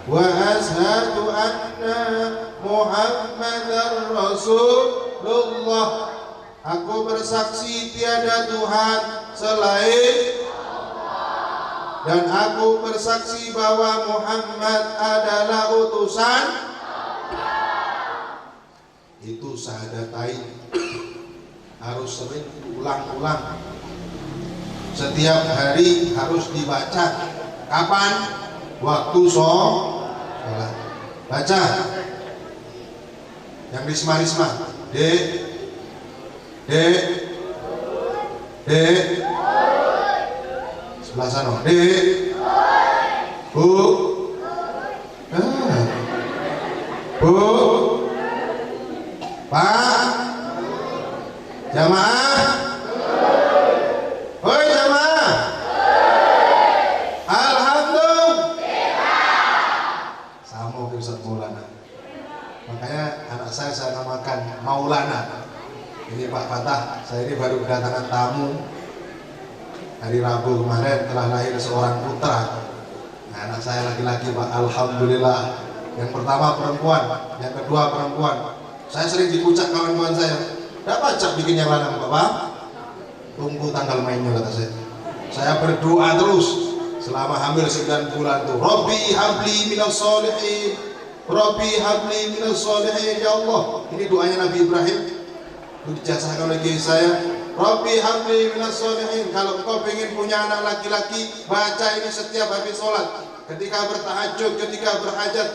wa asyhadu anna Muhammadar Rasulullah. Aku bersaksi tiada Tuhan selain Allah, dan aku bersaksi bahwa Muhammad adalah utusan Allah. Itu syahadatain harus sering ulang-ulang, setiap hari harus dibaca. Kapan? Waktu sholat. Baca yang risma-risma. Dek sebelah sana. Dek bu pak jamaah. Hoi jamaah. Alhamdulillah. Sama Ustaz Maulana. Makanya anak saya namakan Maulana. Ini Pak Fatah, saya ini baru kedatangan tamu. Hari Rabu kemarin telah lahir seorang putra. Nah, anak saya laki-laki Pak, alhamdulillah. Yang pertama perempuan, yang kedua perempuan. Saya sering dipucak kawan-kawan saya, "Tidak pacak bikin yang lanang Bapak." Tunggu tanggal mainnya kata saya. Saya berdoa terus selama hamil 9 bulan tuh. Rabbi habli minas sholihin, Rabbi habli minas sholihin. Ya Allah, ini doanya Nabi Ibrahim. Dijazahkan oleh kiai saya, Rabbi habli minas sholihin. Kalau engkau pengen punya anak laki-laki, baca ini setiap habis sholat, ketika bertahajud, ketika berhajat.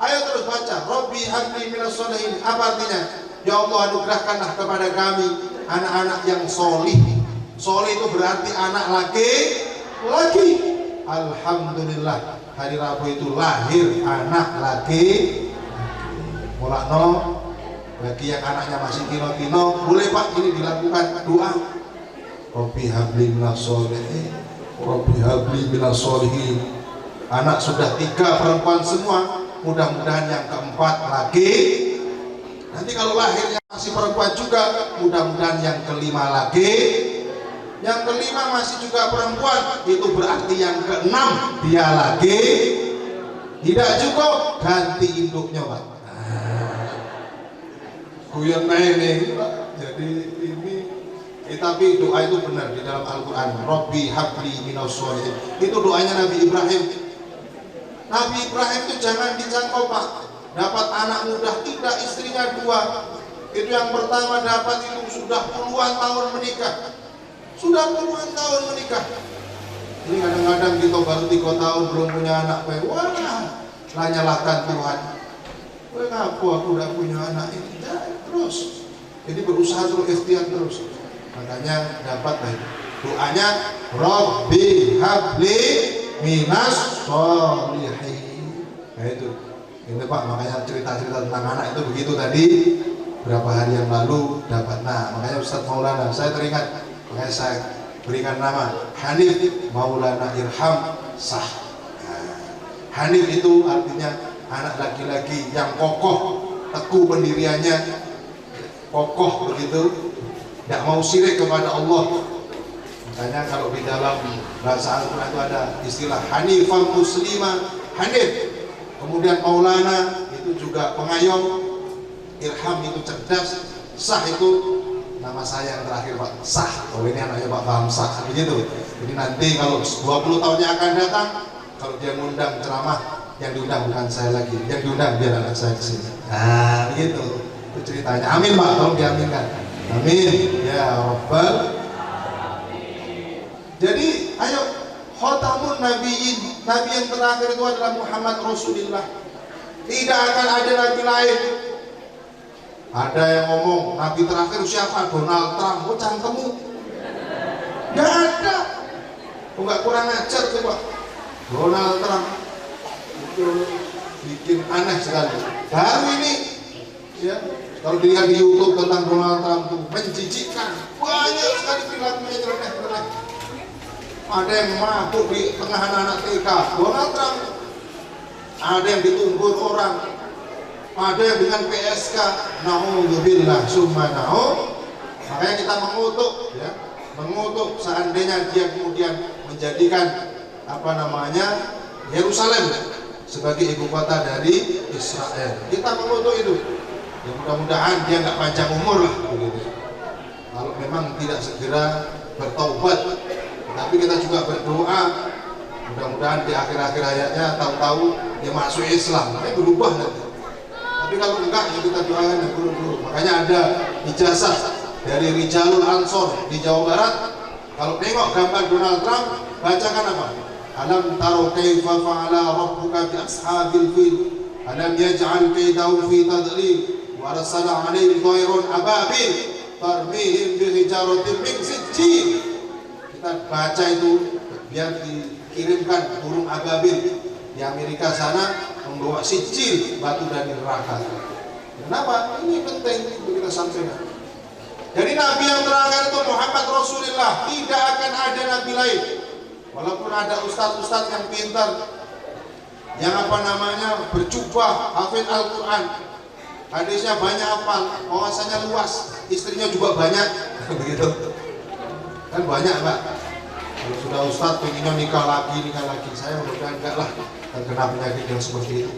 Ayo terus baca, Rabbi habli minas sholihin. Apa artinya? Ya Allah, anugerahkanlah kepada kami anak-anak yang solih. Solih itu berarti anak laki-laki. Alhamdulillah, hari Rabu itu lahir anak laki. Mulakno, bagi yang anaknya masih tino-tino, boleh Pak ini dilakukan doa. Rabbi habli minas sholihin, Rabbi habli minas sholihin. Anak sudah 3 perempuan semua, mudah-mudahan yang keempat laki. Nanti kalau lahirnya masih perempuan juga, mudah-mudahan yang kelima laki. Yang kelima masih juga perempuan, itu berarti yang keenam dia laki. Tidak cukup, ganti induknya Pak. Guyon ini Pak. Jadi ini tapi doa itu benar di dalam Al-Quran. Rabbi habli minas sholihin. Itu doanya Nabi Ibrahim. Nabi Ibrahim itu jangan dijangkau Pak. Dapat anak muda, tidak, istrinya 2. Itu yang pertama dapat itu sudah puluhan tahun menikah. Sudah puluhan tahun menikah. Ini kadang-kadang kita baru 3 tahun belum punya anak. Wah, lah nyalahkan Tuhan. Kenapa aku udah punya anak ini? Terus. Jadi berusaha terus, ikhtiar terus. Makanya dapat baik. Doanya Rabbi habli minas sholihin. Nah itu. Ini Pak, makanya cerita-cerita tentang anak itu begitu tadi. Berapa hari yang lalu dapat. Nah, makanya Ustaz Maulana, saya teringat. Makanya saya berikan nama Hanif Maulana Irham Sah. Nah, Hanif itu artinya anak laki-laki yang kokoh, teguh pendiriannya, kokoh begitu, tidak mau syirik kepada Allah. Makanya kalau di dalam bahasa Al-Quran itu ada istilah Hanifah Muslimah, Hanif. Kemudian Maulana itu juga pengayom, Irham itu cerdas, Sah itu nama saya yang terakhir Pak, Sah. Oh ini anaknya Pak Faham Sah, begitu. Jadi nanti kalau 20 tahun yang akan datang, kalau dia ngundang ceramah, yang diundang bukan saya lagi, yang diundang biar anak saya kesini. Nah begitu, itu ceritanya. Amin Pak, tolong diaminkan. Amin ya Rabbal. Jadi ayo, khatamun nabiyyin, nabi yang terakhir itu adalah Muhammad Rasulullah. Tidak akan ada nabi lain. Ada yang ngomong nabi terakhir siapa? Donald Trump. Oh cangkemmu, nggak ada. Oh nggak, kurang ajar tuh Pak. Donald Trump betul bikin aneh sekali. Baru ini ya, kalau dilihat di YouTube tentang Donald Trump tuh menjijikkan, banyak sekali perilakunya nyeleneh-nyeleneh. Ada yang mabuk di tengah anak-anak TK, Donald Trump. Ada yang ditumbur orang, ada yang dengan PSK, naudzubillah summa naud. Makanya kita mengutuk, ya, mengutuk seandainya dia kemudian menjadikan Yerusalem sebagai ibu kota dari Israel. Kita mengutuk itu. Ya mudah-mudahan dia nggak panjang umur lah begitu. Kalau memang tidak segera bertaubat, tapi kita juga berdoa mudah-mudahan di akhir-akhir hayatnya tahu-tahu dia masuk Islam, makanya berubah nanti. Tapi kalau enggak ya kita doakan yang dulu. Makanya ada ijazah dari Rijalul Ansor di Jawa Barat. Kalau tengok gambar Donald Trump, bacakan apa? Alam taro kaifa fa'ala rabbuka bi ashabil fil alam yaj'al kaidahum fi tadlil wa arsala 'alaihim tayran ababil tarmihim bi hijaratin min sijil. Kita baca itu biar dikirimkan burung ababil di Amerika sana membawa sijil batu dari neraka. Kenapa? Ini penting untuk kita sampaikan. Jadi Nabi yang terakhir itu Muhammad Rasulullah, tidak akan ada Nabi lain. Walaupun ada ustadz-ustadz yang pintar, yang berjubah, hafid Al-Quran, hadisnya banyak hafal, wawasannya luas, istrinya juga banyak, begitu. Kan banyak Pak. Kalau sudah ustadz pengennya nikah lagi, saya mudah-mudahan enggak lah terkena penyakit yang seperti itu.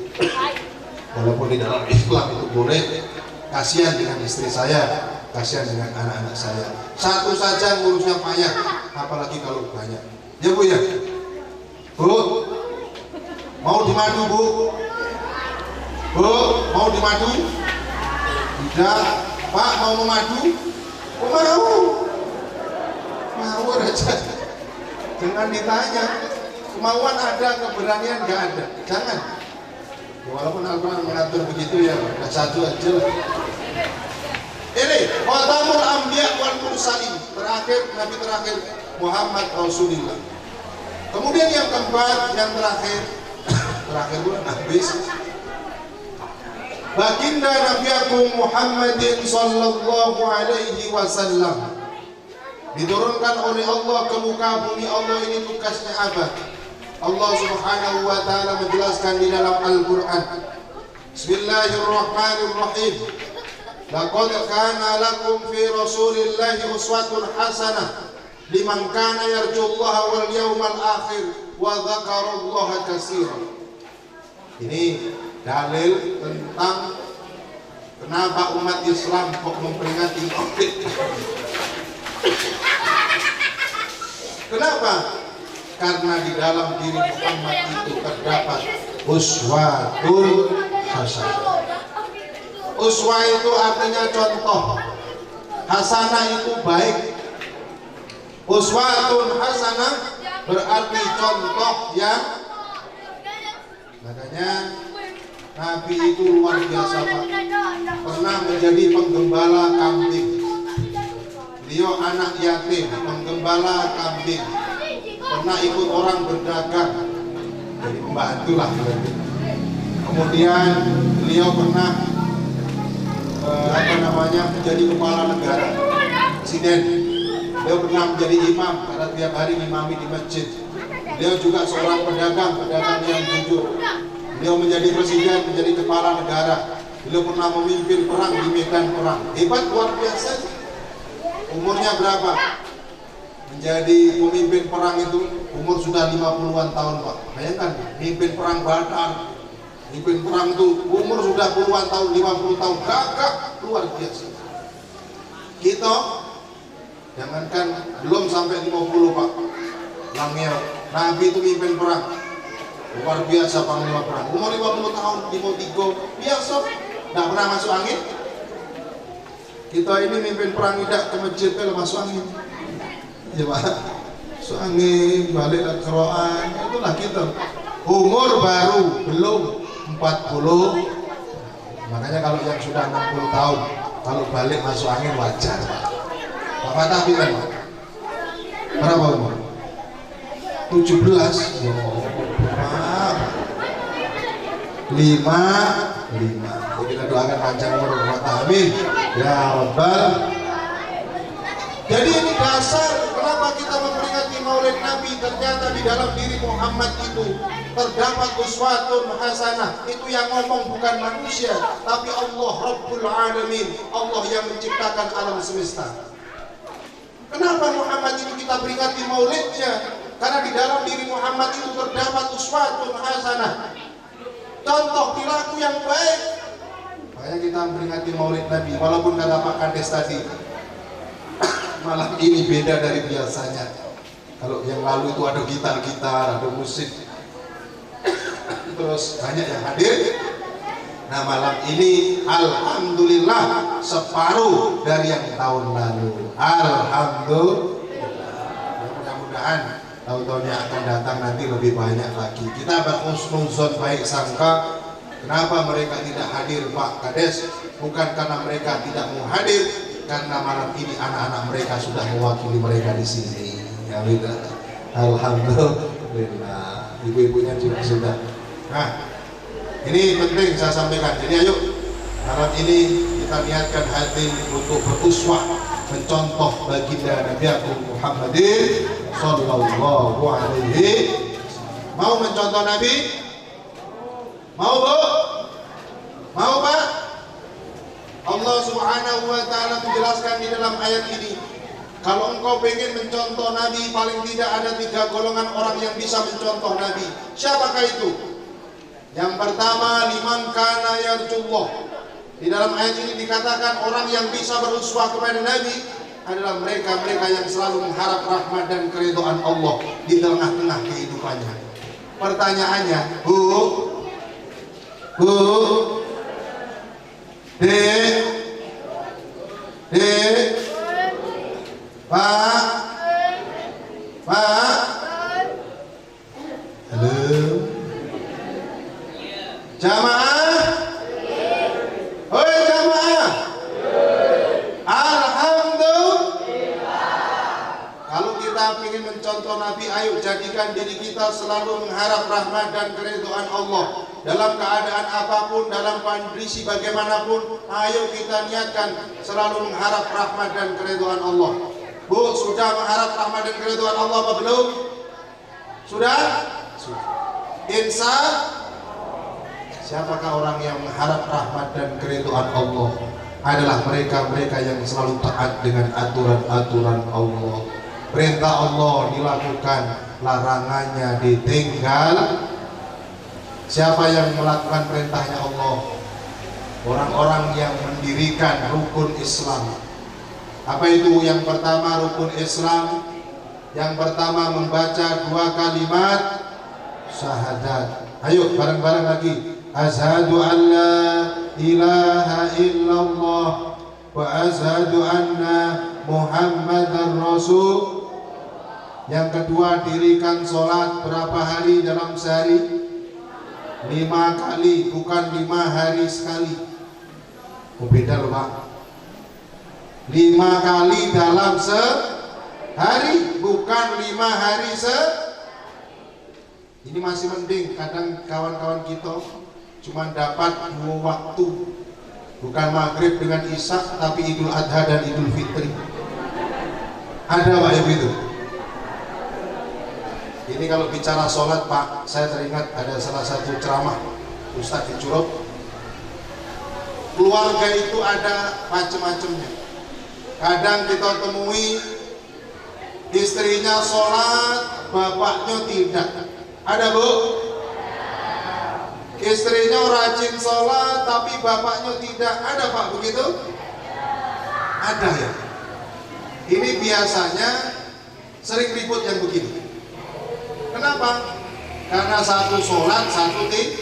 Walaupun di dalam Islam itu boleh, kasihan dengan istri saya, kasihan dengan anak-anak saya. Satu saja ngurusnya payah, apalagi kalau banyak. Ya Bu ya, Bu, mau dimadu Bu? Bu, mau dimadu? Tidak, Pak mau memadu? Oh, mau aja. Jangan ditanya, kemauan ada, keberanian nggak ada, jangan. Ya, walaupun Al-Quran mengatur begitu ya, satu aja. Ini Khatamul Anbiya wal Mursalin, terakhir Nabi terakhir Muhammad Rasulullah. Kemudian yang keempat, yang terakhir pun habis. Baginda Nabi Agung Muhammadin sallallahu alaihi wasallam diturunkan oleh Allah ke muka bumi. Allah ini tugasnya apa? Allah Subhanahu wa taala menjelaskan di dalam Al-Qur'an. Bismillahirrahmanirrahim. Laqad kana lakum fi Rasulillahi uswatun hasanah liman kana yarjullaha wal yawmal akhir wa dzakarallaha katsiran. Ini dalil tentang kenapa umat Islam kok memperingati Maulid. Kenapa? Karena di dalam diri Muhammad itu terdapat uswatun hasanah. Uswah itu artinya contoh, hasanah itu baik. Uswatun hasanah berarti contoh yang, makanya Nabi itu luar biasa Pak. Pernah menjadi penggembala kambing. Beliau anak yatim, penggembala kambing. Pernah ikut orang berdagang, jadi pembantu lah. Kemudian beliau pernah menjadi kepala negara, presiden. Beliau pernah menjadi imam karena tiap hari imami di masjid. Beliau juga seorang pedagang yang jujur. Beliau menjadi presiden, menjadi kepala negara. Beliau pernah memimpin perang di medan perang. Hebat, luar biasa. Umurnya berapa? Menjadi pemimpin perang itu umur sudah 50-an tahun Pak. Bayangkan, memimpin perang Badar. Mimpin perang itu umur sudah puluhan tahun, 50 tahun, gagah, luar biasa. Kita jangankan belum sampai 50 Pak, langnya Nabi itu mimpin perang, luar biasa panglima perang. Umur 50 tahun, Timotigo, biasa, tidak pernah masuk angin. Kita ini mimpin perang tidak ke masjid kalau masuk angin, ya Pak. Masuk angin, balik ke keroan, itulah kita. Umur baru belum 40, makanya kalau yang sudah 60 tahun kalau balik masuk angin wajar Pak. Bapak tapi kan Pak, berapa umur? 17. Oh, maaf. Jadi kita doakan panjang umur buat amin ya rabbal. Jadi ini dasar kenapa kita memperingati Maulid Nabi. Ternyata di dalam diri Muhammad itu terdapat uswatun hasanah. Itu yang ngomong bukan manusia, tapi Allah Rabbul Alamin, Allah yang menciptakan alam semesta. Kenapa Muhammad itu kita peringati maulidnya? Karena di dalam diri Muhammad itu terdapat uswatun hasanah, contoh perilaku yang baik. Makanya kita memperingati Maulid Nabi. Walaupun kata Pak Kades tadi malam ini beda dari biasanya. Kalau yang lalu itu ada gitar-gitar, ada musik, terus banyak yang hadir. Nah malam ini alhamdulillah separuh dari yang tahun lalu. Alhamdulillah. Mudah-mudahan tahun-tahun yang akan datang nanti lebih banyak lagi. Kita berhusnuzon baik sangka. Kenapa mereka tidak hadir Pak Kades? Bukan karena mereka tidak mau hadir, karena malam ini anak-anak mereka sudah mewakili mereka di sini. Ya udah. Alhamdulillah. Ibu-ibunya juga sudah. Nah, ini penting saya sampaikan. Jadi ayo malam ini kita niatkan hati untuk beruswah, mencontoh baginda Nabi Agung Muhammadin sallallahu alaihi. Mau mencontoh Nabi? Mau Bu? Mau Pak? Allah Subhanahu wa taala menjelaskan di dalam ayat ini, kalau engkau pengen mencontoh Nabi, paling tidak ada 3 golongan orang yang bisa mencontoh Nabi. Siapakah itu? Yang pertama, liman kana yarjullah. Di dalam ayat ini dikatakan orang yang bisa beruswah kepada Nabi adalah mereka-mereka yang selalu mengharap rahmat dan keridhaan Allah di tengah-tengah kehidupannya. Pertanyaannya, Bu, Pak, halo, jamaah, oi jamaah, alhamdulillah. Kalau kita ingin mencontoh Nabi, ayo jadikan diri kita selalu mengharap rahmat dan keridhaan Allah. Dalam keadaan apapun, dalam kondisi bagaimanapun, ayo kita niatkan selalu mengharap rahmat dan keridhaan Allah. Bu, sudah mengharap rahmat dan keridhaan Allah apa belum? Sudah? Insya. Siapakah orang yang mengharap rahmat dan keridhaan Allah? Adalah mereka-mereka yang selalu taat dengan aturan-aturan Allah. Perintah Allah dilakukan, larangannya ditinggal. Siapa yang melakukan perintahnya Allah? Orang-orang yang mendirikan rukun Islam. Apa itu? Yang pertama rukun Islam. Yang pertama membaca 2 kalimat syahadat. Ayo bareng-bareng lagi. Asyhadu an la ilaha illallah wa asyhadu anna Muhammadar Rasul. Yang kedua, dirikan sholat berapa hari dalam sehari? 5 kali, bukan 5 hari sekali. Oh, beda loh Pak. 5 kali dalam sehari, bukan 5 hari Ini masih mending. Kadang kawan-kawan kita cuma dapat 2 waktu, bukan maghrib dengan isya, tapi Idul Adha dan Idul Fitri. Ada Pak Ibu itu? Ini kalau bicara sholat Pak, saya teringat ada salah satu ceramah Ustadz di Curup. Keluarga itu ada macam-macamnya. Kadang kita temui istrinya sholat, bapaknya tidak. Ada Bu? Istrinya rajin sholat, tapi bapaknya tidak. Ada Pak begitu? Ada ya? Ini biasanya sering ribut yang begini. Kenapa? Karena satu sholat, satu tidak.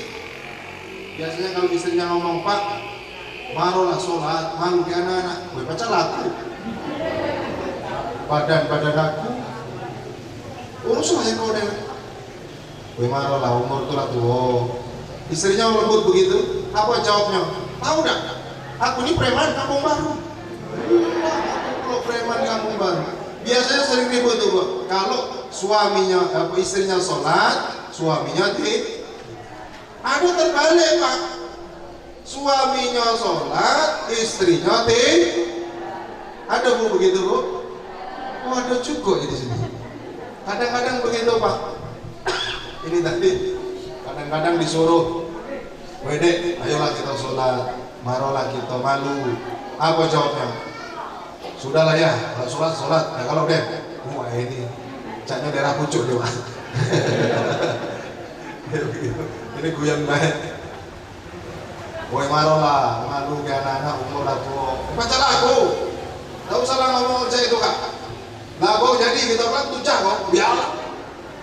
Biasanya kalau istrinya ngomong, Pak, marolah sholat, malu ke anak-anak, gue baca lagu. Badan aku, uruslah yang kau deh. Gue marolah, umur tuh lah tuh. Istrinya lembut begitu, apa jawabnya? Tahu dah, aku ini preman kampung baru. Kalau preman kampung baru, biasanya sering ribut tuh Bu. Kalau suaminya, istrinya sholat, suaminya tidak. Ada terbalik Pak, suaminya sholat, istrinya ada Bu begitu Bu? Oh ada juga di sini. Kadang-kadang begitu Pak. Ini tadi kadang-kadang disuruh, Wedek, ayolah kita sholat, marolah kita malu. Apa jawabnya? Sudahlah ya, kalau sholat. Nah kalau deh, wah ini caknya daerah pucuk dia Pak. Ini guyon banget. Woi marolah, malu ke anak-anak umur aku. Baca lagu. Tahu salah ngomong saya itu Kak. Lagu jadi kita kan tujah kok, biarlah.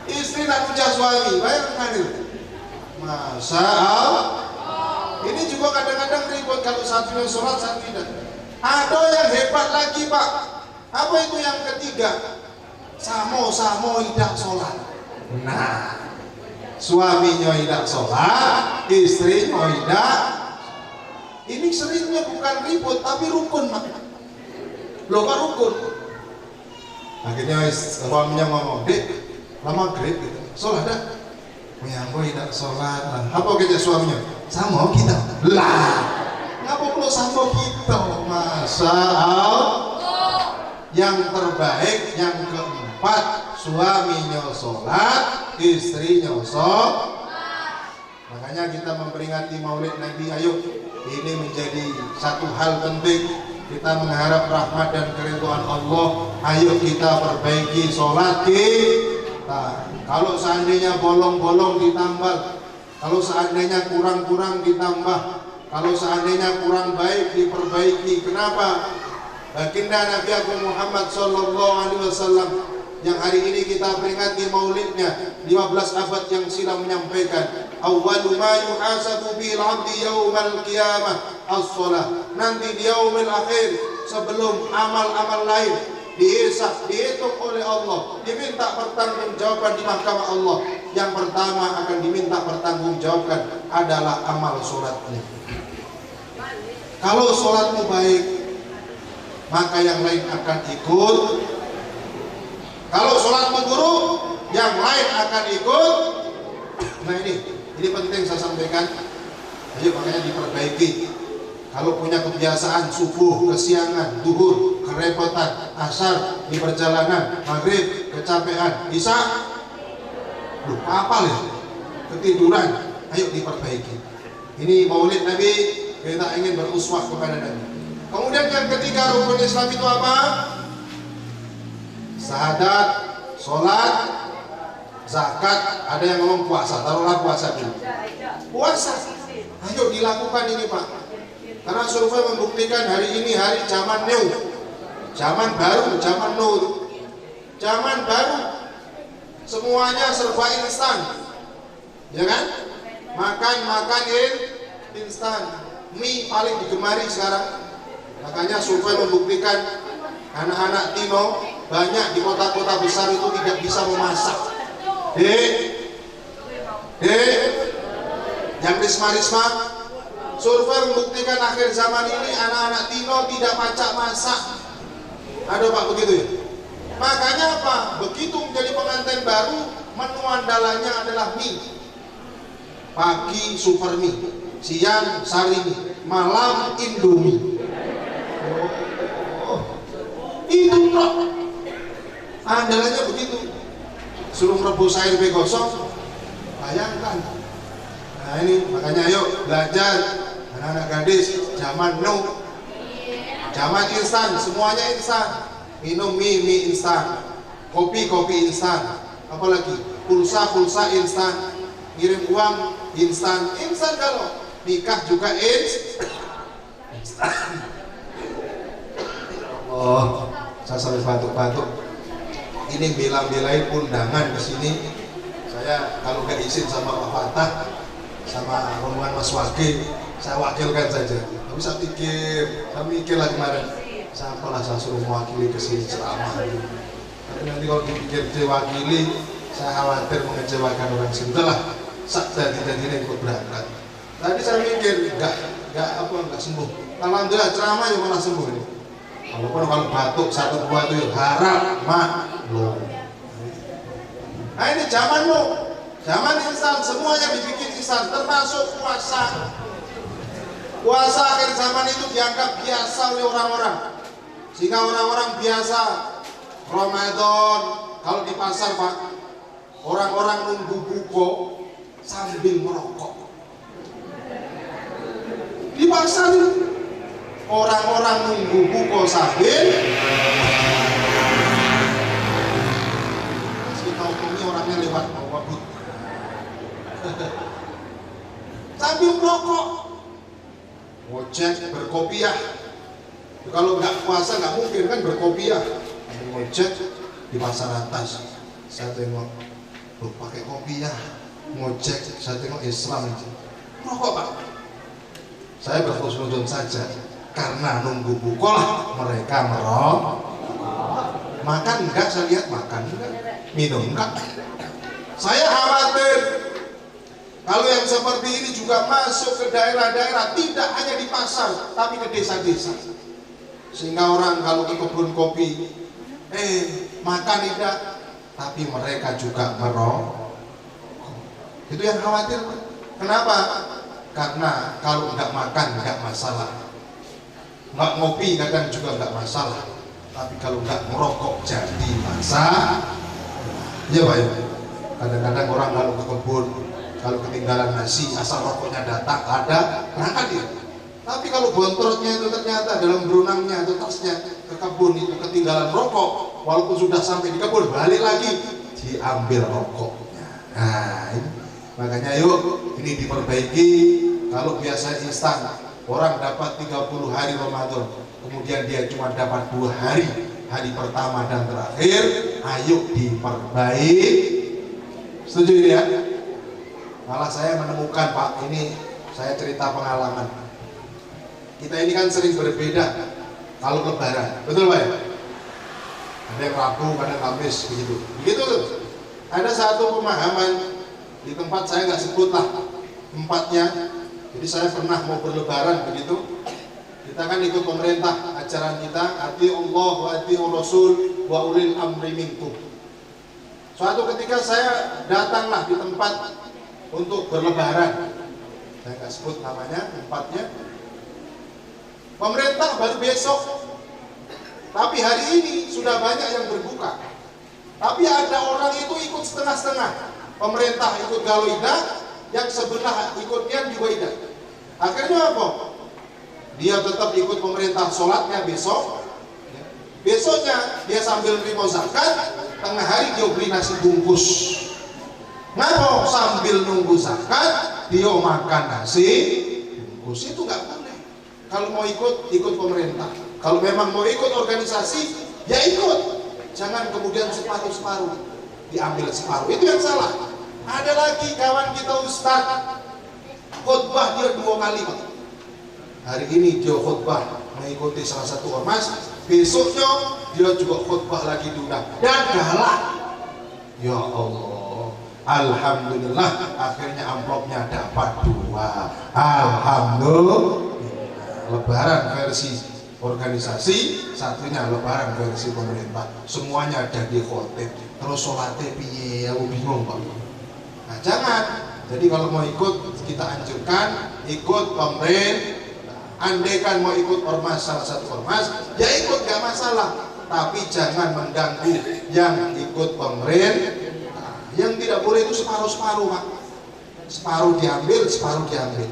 Istri nak tujah suami, bayangkan itu. Masa ini juga kadang-kadang ribut kalau satunya sholat, satu tidak. Ada yang hebat lagi Pak. Apa itu yang ketiga? Samo-samo tidak sholat. Nah, suaminya tidak sholat, istrinya tidak. Ini seringnya bukan ribut tapi rukun Pak. Loh kok rukun? Akhirnya suaminya ngomong, Dek, lama maghrib gitu, sholat dah. Yang gue tidak sholat lah. Apa kata suaminya? Sama kita lah. Ngapa perlu sama kita? Masa yang terbaik yang keempat, suaminya sholat, istrinya sholat. Makanya kita memperingati Maulid Nabi. Ayo, ini menjadi satu hal penting. Kita mengharap rahmat dan keridhaan Allah. Ayo kita perbaiki sholat kita. Kalau seandainya bolong-bolong ditambal, kalau seandainya kurang-kurang ditambah, kalau seandainya kurang baik diperbaiki. Kenapa? Baginda Nabi Agung Muhammad Sallallahu Alaihi Wasallam yang hari ini kita peringati maulidnya 15 abad yang silam menyampaikan, awwalu ma yuhasabu bil 'abdi yaumal qiyamah as-shalah. Nanti di yaumil akhir, sebelum amal-amal lain dihisab, dihitung oleh Allah, diminta pertanggungjawaban di mahkamah Allah, yang pertama akan diminta pertanggungjawabkan adalah amal sholatnya. Kalau sholatmu baik, maka yang lain akan ikut. Kalau sholatmu buruk, yang lain akan ikut. Nah ini penting saya sampaikan. Ayo makanya diperbaiki. Kalau punya kebiasaan subuh kesiangan, duhur kerepotan, asar di perjalanan, maghrib kecapean, isya apa ya? Ketiduran. Ayo diperbaiki. Ini Maulid Nabi, kita ingin beruswah kepada Nabi. Kemudian yang ketiga rukun Islam itu apa? Syahadat, sholat, zakat. Ada yang ngomong puasa, taruhlah puasa dulu. Puasa, ayo dilakukan ini Pak. Karena survei membuktikan hari ini hari zaman new, zaman baru, zaman nur, zaman baru. Semuanya serba instan, ya kan? Makan instan. Mie paling digemari sekarang. Makanya survei membuktikan anak-anak Tino banyak di kota-kota besar itu tidak bisa memasak. Yang risma-risma, survei membuktikan akhir zaman ini anak-anak Tino tidak pacak masak. Ada Pak begitu ya? Makanya apa? Begitu menjadi pengantin baru, menu andalannya adalah mie. Pagi super mie, siang sari mie, malam indomie. Itu kok andalannya begitu. Suruh rebus air gosong, bayangkan. Nah ini makanya ayo belajar anak-anak gadis zaman now, zaman instan, semuanya instan. Minum mie instan, kopi instan, apalagi pulsa instan, kirim uang instan. Kalau nikah juga instan. Oh, saya sampai batuk-batuk. Ini bela-belain undangan ke sini. Saya kalau gak izin sama Pak Fatah, sama rombongan Mas Wakil, saya wakilkan saja. Tapi saya mikir lagi kemarin, siapalah saya suruh mewakili ke sini ceramah. Tapi nanti kalau dipikir diwakili, saya khawatir mengecewakan orang sini. Udahlah, tidak ikut berangkat. Tadi saya mikir, nggak sembuh. Alhamdulillah ceramah yang malah sembuh ini. Walaupun kalau batuk satu dua itu harap maklum. Nah ini zaman lo, Zaman instan semuanya dibikin instan, termasuk puasa. Puasa akhir zaman itu dianggap biasa oleh orang-orang, sehingga orang-orang biasa Ramadan. Kalau di pasar Pak, orang-orang nunggu buko sambil merokok. Di pasar orang-orang nunggu buko sambil kita hukumnya orangnya lewat bawa but sambil merokok, ngojek, berkopiah. Kalau nggak puasa nggak mungkin kan berkopiah, ngojek di pasar atas. Saya tengok, loh pakai kopiah, ngojek, saya tengok Islam itu merokok Pak. Saya berhusnuzon saja, karena nunggu buka lah mereka merokok. Makan enggak, saya lihat makan enggak, minum enggak. Saya khawatir kalau yang seperti ini juga masuk ke daerah-daerah, tidak hanya di pasar, tapi ke desa-desa. Sehingga orang kalau ke kebun kopi, makan tidak, tapi mereka juga merokok. Itu yang khawatir. Kenapa? Karena kalau nggak makan nggak masalah, nggak ngopi kadang juga nggak masalah, tapi kalau nggak merokok jadi masalah. Iya Pak ya. Kadang-kadang orang kalau ke kebun, kalau ketinggalan nasi, asal rokoknya datang ada, berangkat dia. Tapi kalau bontrotnya itu ternyata dalam berunangnya atau tasnya ke kebun itu ketinggalan rokok, walaupun sudah sampai di kebun balik lagi diambil rokoknya. Nah ini makanya yuk ini diperbaiki. Kalau biasa instan orang dapat 30 hari Ramadan, kemudian dia cuma dapat 2 hari, hari pertama dan terakhir, ayo diperbaiki. Setuju ya? Malah saya menemukan Pak, ini saya cerita pengalaman. Kita ini kan sering berbeda kalau lebaran, betul Pak ya? Ada yang Rabu, kadang Kamis, begitu. Begitu tuh. Ada satu pemahaman di tempat saya nggak sebut lah tempatnya. Jadi saya pernah mau berlebaran begitu. Kita kan ikut pemerintah, ajaran kita ati Allah wa ati Rasul wa ulil amri minkum. Suatu ketika saya datanglah di tempat untuk berlebaran. Saya nggak sebut namanya, tempatnya. Pemerintah baru besok, tapi hari ini sudah banyak yang berbuka. Tapi ada orang itu ikut setengah-setengah. Pemerintah ikut Galoida, yang sebelah ikutnya juga tidak. Akhirnya apa? Dia tetap ikut pemerintah sholatnya besok. Besoknya dia sambil terima zakat, tengah hari dia beli nasi bungkus. Ngapa sambil nunggu zakat dia makan nasi bungkus? Itu nggak boleh. Kalau mau ikut pemerintah. Kalau memang mau ikut organisasi ya ikut. Jangan kemudian separuh-separuh diambil separuh. Itu yang salah. Ada lagi kawan kita Ustaz khutbah dia 2 kali Pak. Hari ini dia khutbah mengikuti salah satu ormas, besoknya dia juga khutbah lagi diundang dan galak. Ya Allah, alhamdulillah akhirnya amplopnya dapat 2. Alhamdulillah. Lebaran versi organisasi, satunya lebaran versi pemerintah. Semuanya ada di khotib. Terus sholatnya piye? Aku bingung Pak. Nah jangan. Jadi kalau mau ikut kita anjurkan ikut pemerintah. Andaikan mau ikut ormas, salah satu ormas, ya ikut gak masalah. Tapi jangan mengganggu yang ikut pemerintah. Yang tidak boleh itu separuh-separuh Pak. Separuh diambil, separuh diambil.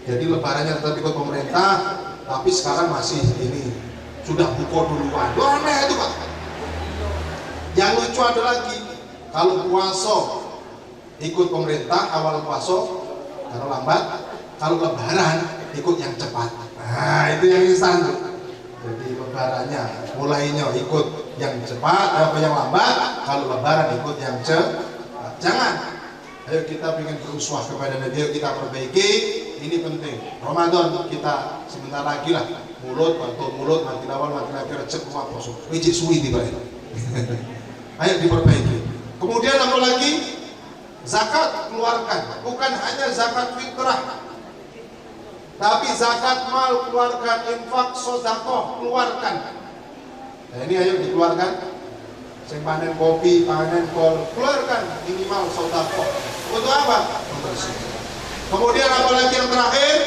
Jadi lebarannya tetap ikut pemerintah, tapi sekarang masih ini sudah buka duluan. Wah aneh itu Pak. Yang lucu ada lagi, kalau puasa ikut pemerintah awal puasa karena lambat, kalau lebaran ikut yang cepat. Nah itu yang instan tuh. Jadi lebarannya mulainya ikut yang cepat, apa yang lambat. Kalau lebaran ikut yang cepat. Jangan. Ayo kita ingin beruswah kepada Nabi, ayo kita perbaiki. Ini penting. Ramadan kita sebentar lagi lah. Mulut, bantu mulut, mati awal, mati lagi recep rumah poso. Wiji suwi tiba itu. Ayo diperbaiki. Kemudian apa lagi? Zakat keluarkan. Bukan hanya zakat fitrah, tapi zakat mal keluarkan, infak, sedekah keluarkan. Nah ini ayo dikeluarkan. Sing panen kopi, panen kol, keluarkan minimal sedekah. Untuk apa? Kemudian apalagi yang terakhir?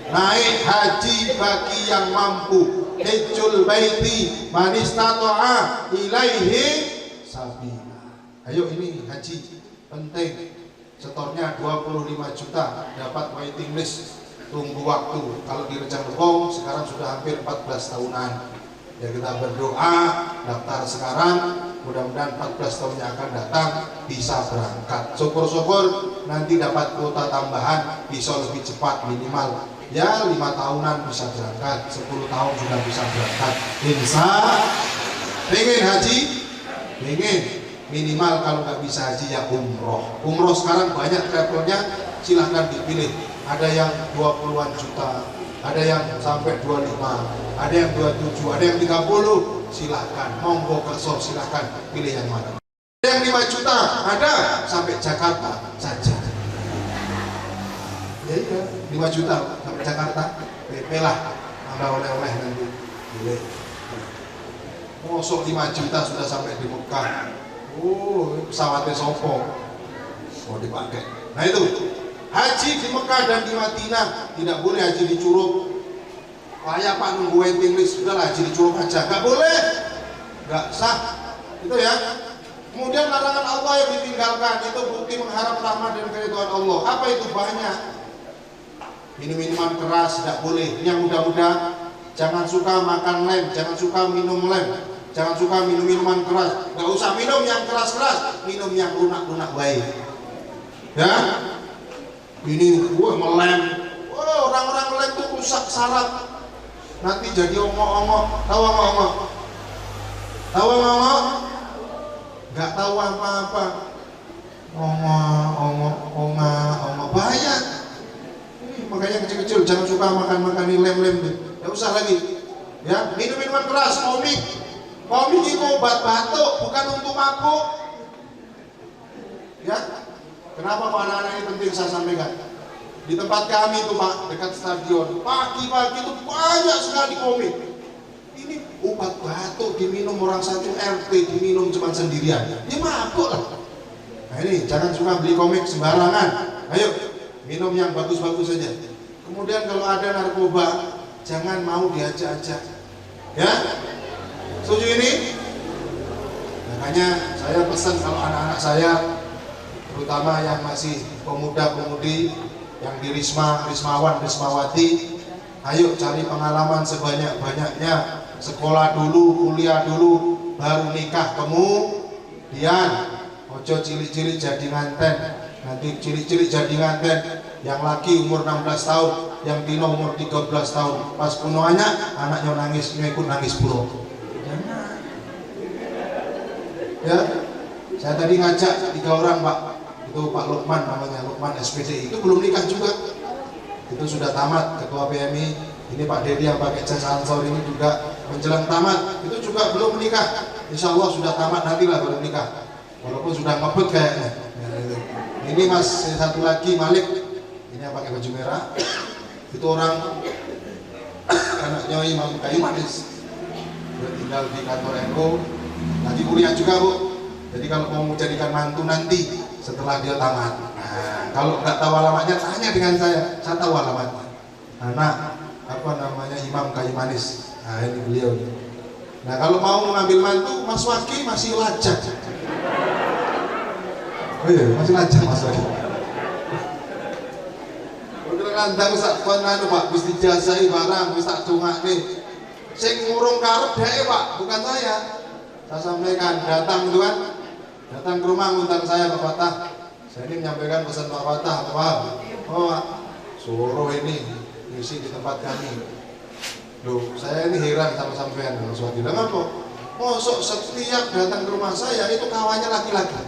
Naik haji bagi yang mampu. Hajjul baiti man istata'a ilaihi sabila. Ayo ini haji penting. Setornya 25 juta, dapat waiting list, tunggu waktu. Kalau di Rejang Lebong sekarang sudah hampir 14 tahunan. Ya kita berdoa, daftar sekarang, mudah-mudahan 14 tahun yang akan datang bisa berangkat. Syukur-syukur nanti dapat kuota tambahan, bisa lebih cepat, minimal ya 5 tahunan bisa berangkat, 10 tahun sudah bisa berangkat. Bisa pengen haji, pengen minimal kalau nggak bisa haji ya umroh. Umroh sekarang banyak travelnya, silahkan dipilih. Ada yang 20-an juta, ada yang sampai 25, ada yang 27, ada yang 30. Silahkan, monggo kerso, silahkan pilih yang mana. Ada yang 5 juta, ada sampai Jakarta saja. Ya iya, 5 juta sampai Jakarta, PP lah, nambah oleh-oleh nanti. Pilih. Mosok 5 juta sudah sampai di Mekah. Pesawatnya sopo mau dipakai. Nah itu haji di Mekah dan di Madinah tidak boleh haji di Curug. Kayak Pak nunggu waiting list, sudah haji di Curug aja, nggak boleh, nggak sah. Itu ya. Kemudian larangan Allah yang ditinggalkan itu bukti mengharap rahmat dan keridhaan Allah. Apa itu? Banyak. Minuman keras tidak boleh. Yang muda-muda jangan suka makan lem, jangan suka minum lem. Jangan suka minum minuman keras. Gak usah minum yang keras-keras, minum yang lunak-lunak baik. Ya, ini gue melem. Orang-orang melem tuh rusak saraf. Nanti jadi ongok-ongok. Tahu ongok-ongok? Tahu ongok-ongok? Gak tahu apa-apa. Ongok-ongok bahaya. Makanya kecil-kecil jangan suka makan-makan lem-lem. Gak usah lagi. Ya, minum minuman keras, komik. Komik itu obat batuk, bukan untuk mabuk. Ya, kenapa Pak anak-anak ini penting saya sampaikan? Di tempat kami itu Pak, dekat stadion, pagi-pagi itu banyak sekali komik. Ini obat batuk diminum orang satu RT, diminum cuma sendirian. Dia mabuk lah. Nah ini jangan suka beli komik sembarangan. Ayo minum yang bagus-bagus saja. Kemudian kalau ada narkoba, jangan mau diajak-ajak. Ya. Setuju ini? Makanya saya pesan kalau anak-anak saya, terutama yang masih pemuda-pemudi, yang di Rismawan, Rismawati, ayo cari pengalaman sebanyak-banyaknya, sekolah dulu, kuliah dulu, baru nikah kemudian. Ojo cili-cili jadi nganten, nanti cili-cili jadi nganten, yang laki umur 16 tahun, yang dino umur 13 tahun, pas punoanya anaknya nangis, ikut nangis puluh. Ya, saya tadi ngajak 3 orang Pak, itu Pak Lukman namanya, Lukman SPD, itu belum nikah juga, itu sudah tamat ketua PMI. Ini Pak Dedi yang pakai jas Ansor ini juga menjelang tamat, itu juga belum menikah. Insya Allah sudah tamat nantilah baru nikah, walaupun sudah ngebut kayaknya. Ya, ini Mas satu lagi Malik, ini yang pakai baju merah, itu orang anaknya Imam Kayu Manis, dia tinggal di kantor NU. Nanti kuliah juga Bu, jadi kalau mau jadikan mantu nanti setelah dia tamat. Nah, kalau nggak tahu alamatnya tanya dengan saya tahu alamatnya. Anak apa namanya Imam Kayu Manis. Nah ini beliau. Nah kalau mau mengambil mantu, Mas Waki masih lajang. Oh iya, masih lajang Mas Waki. Udah kandang sak konan Pak, wis dijazai barang, wis tak dongakne. Sing ngurung karep dhek Pak, bukan saya. Saya sampaikan, datang itu kan, datang ke rumah ngundang saya Pak Fatah. Saya ini menyampaikan pesan Pak Fatah, Pak. Oh Pak, suruh ini ngisi di tempat kami. Loh, saya ini heran sama sampean. Mas Wadi, kenapa? Mosok setiap datang ke rumah saya itu kawannya laki-laki.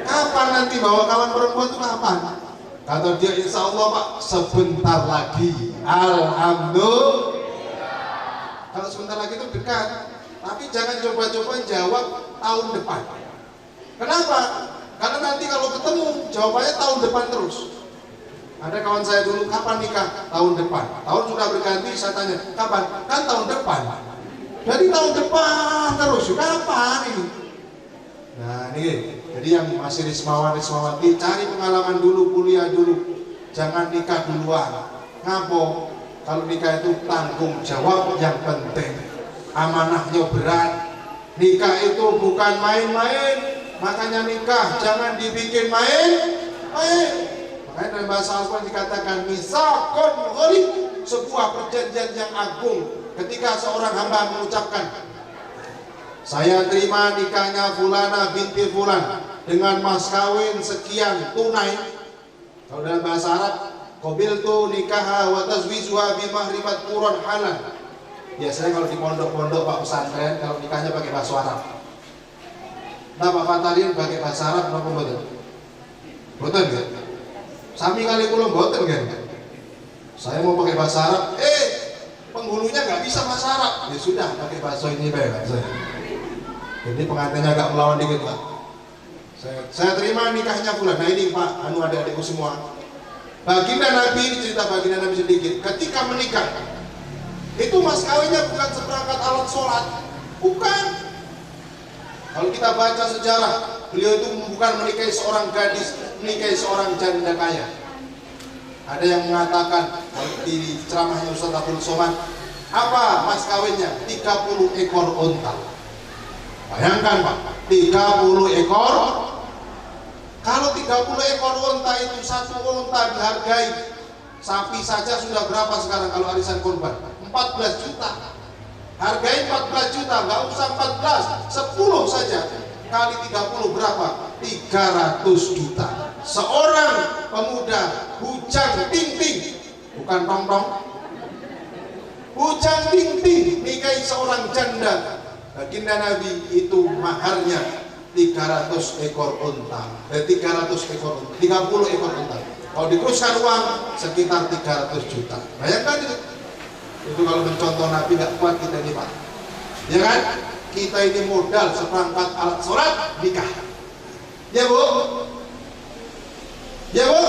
Kapan nanti bawa kawan perempuan itu kapan? Kata dia, insya Allah Pak, sebentar lagi. Alhamdulillah. Kalau sebentar lagi itu dekat. Tapi jangan coba-coba jawab tahun depan. Kenapa? Karena nanti kalau ketemu jawabannya tahun depan terus. Ada kawan saya dulu, kapan nikah? Tahun depan. Tahun sudah berganti, saya tanya, kapan? Kan tahun depan. Jadi tahun depan terus, kapan ini? Nah ini Jadi yang masih rismawati, cari pengalaman dulu, kuliah dulu, jangan nikah duluan. Ngapo? Kalau nikah itu tanggung jawab yang penting, amanahnya berat. Nikah itu bukan main-main, makanya nikah jangan dibikin main-main. Makanya dalam bahasa Al-Quran dikatakan mitsaqun ghalib, sebuah perjanjian yang agung. Ketika seorang hamba mengucapkan, saya terima nikahnya Fulana binti Fulan dengan mas kawin sekian tunai. Kalau dalam bahasa Arab, qabiltu nikaha wa tazwijuha bi mahri madquran halal. Biasanya kalau di pondok-pondok Pak pesantren, kalau nikahnya pakai bahasa Arab. Nah Pak Fatalin pakai bahasa Arab, kenapa betul? Betul kan? Sami kali kula mboten kan? Saya mau pakai bahasa Arab, penghulunya nggak bisa bahasa Arab. Ya sudah, pakai bahasa ini baik. Jadi pengantinnya agak melawan dikit Pak. Saya terima nikahnya Fulan. Nah ini Pak, adik-adikku semua. Baginda Nabi, ini cerita baginda Nabi sedikit. Ketika menikah, itu mas kawinnya bukan seperangkat alat sholat, bukan. Kalau kita baca sejarah, beliau itu bukan menikahi seorang gadis, menikahi seorang janda kaya. Ada yang mengatakan di ceramahnya Ustaz Abdul Somad, apa mas kawinnya? 30 ekor unta. Bayangkan Pak, 30 ekor. Kalau 30 ekor unta itu, satu unta dihargai, sapi saja sudah berapa sekarang kalau arisan kurban? 14 juta. Hargai 14 juta, nggak usah 14, 10 saja. Kali 30 berapa? 300 juta. Seorang pemuda bujang ting-ting, bukan tong-tong, bujang ting-ting nikahi seorang janda. Baginda Nabi itu maharnya 300 ekor unta, 300 ekor unta, 30 ekor unta. Kalau dikurskan uang sekitar 300 juta. Bayangkan itu. Itu kalau mencontoh Nabi nggak kuat kita ini Pak. Ya kan? Kita ini modal seperangkat alat sholat nikah. Ya Bu? Ya Bu?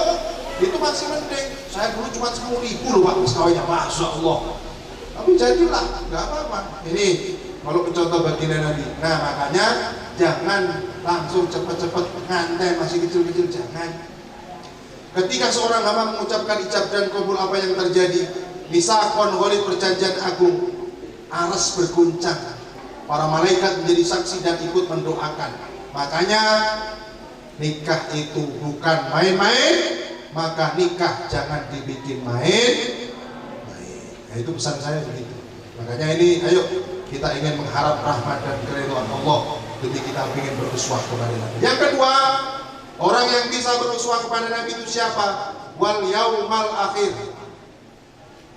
Itu masih mending. Saya dulu cuma 10.000 loh Pak mas kawinnya. Masya Allah. Tapi jadilah, nggak apa-apa. Ini kalau mencontoh baginda Nabi. Nah makanya jangan langsung cepet-cepet ngantai masih kecil-kecil, jangan. Ketika seorang hamba mengucapkan ijab dan kabul, apa yang terjadi? Mitsaqun ghalib, perjanjian agung, aras berguncang, para malaikat menjadi saksi dan ikut mendoakan. Makanya nikah itu bukan main-main, maka nikah jangan dibikin main. Nah, itu pesan saya begitu. Makanya ini, ayo kita ingin mengharap rahmat dan keridhaan Allah, jadi kita ingin beruswah kepada Nabi. Yang kedua, orang yang bisa beruswah kepada Nabi itu siapa? Wal yaumal akhir.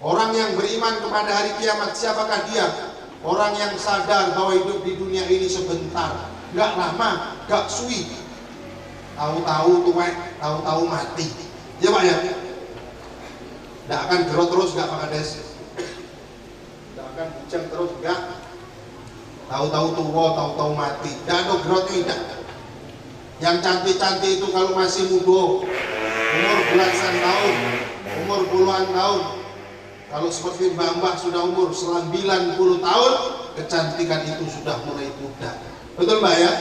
Orang yang beriman kepada hari kiamat, siapakah dia? Orang yang sadar bahwa hidup di dunia ini sebentar, nggak lama, nggak suwi. Tahu-tahu tuwek, tahu-tahu mati. Ya Pak ya? Nggak akan gerot terus, nggak Pak Kades? Nggak akan bujang terus, nggak? Tahu-tahu tua, tahu-tahu mati. Nggak ada gerotnya, tidak. Yang cantik-cantik itu kalau masih muda, umur belasan tahun, umur puluhan tahun. Kalau seperti mbak-mbak sudah umur 90 tahun, kecantikan itu sudah mulai pudar. Betul Mbak ya?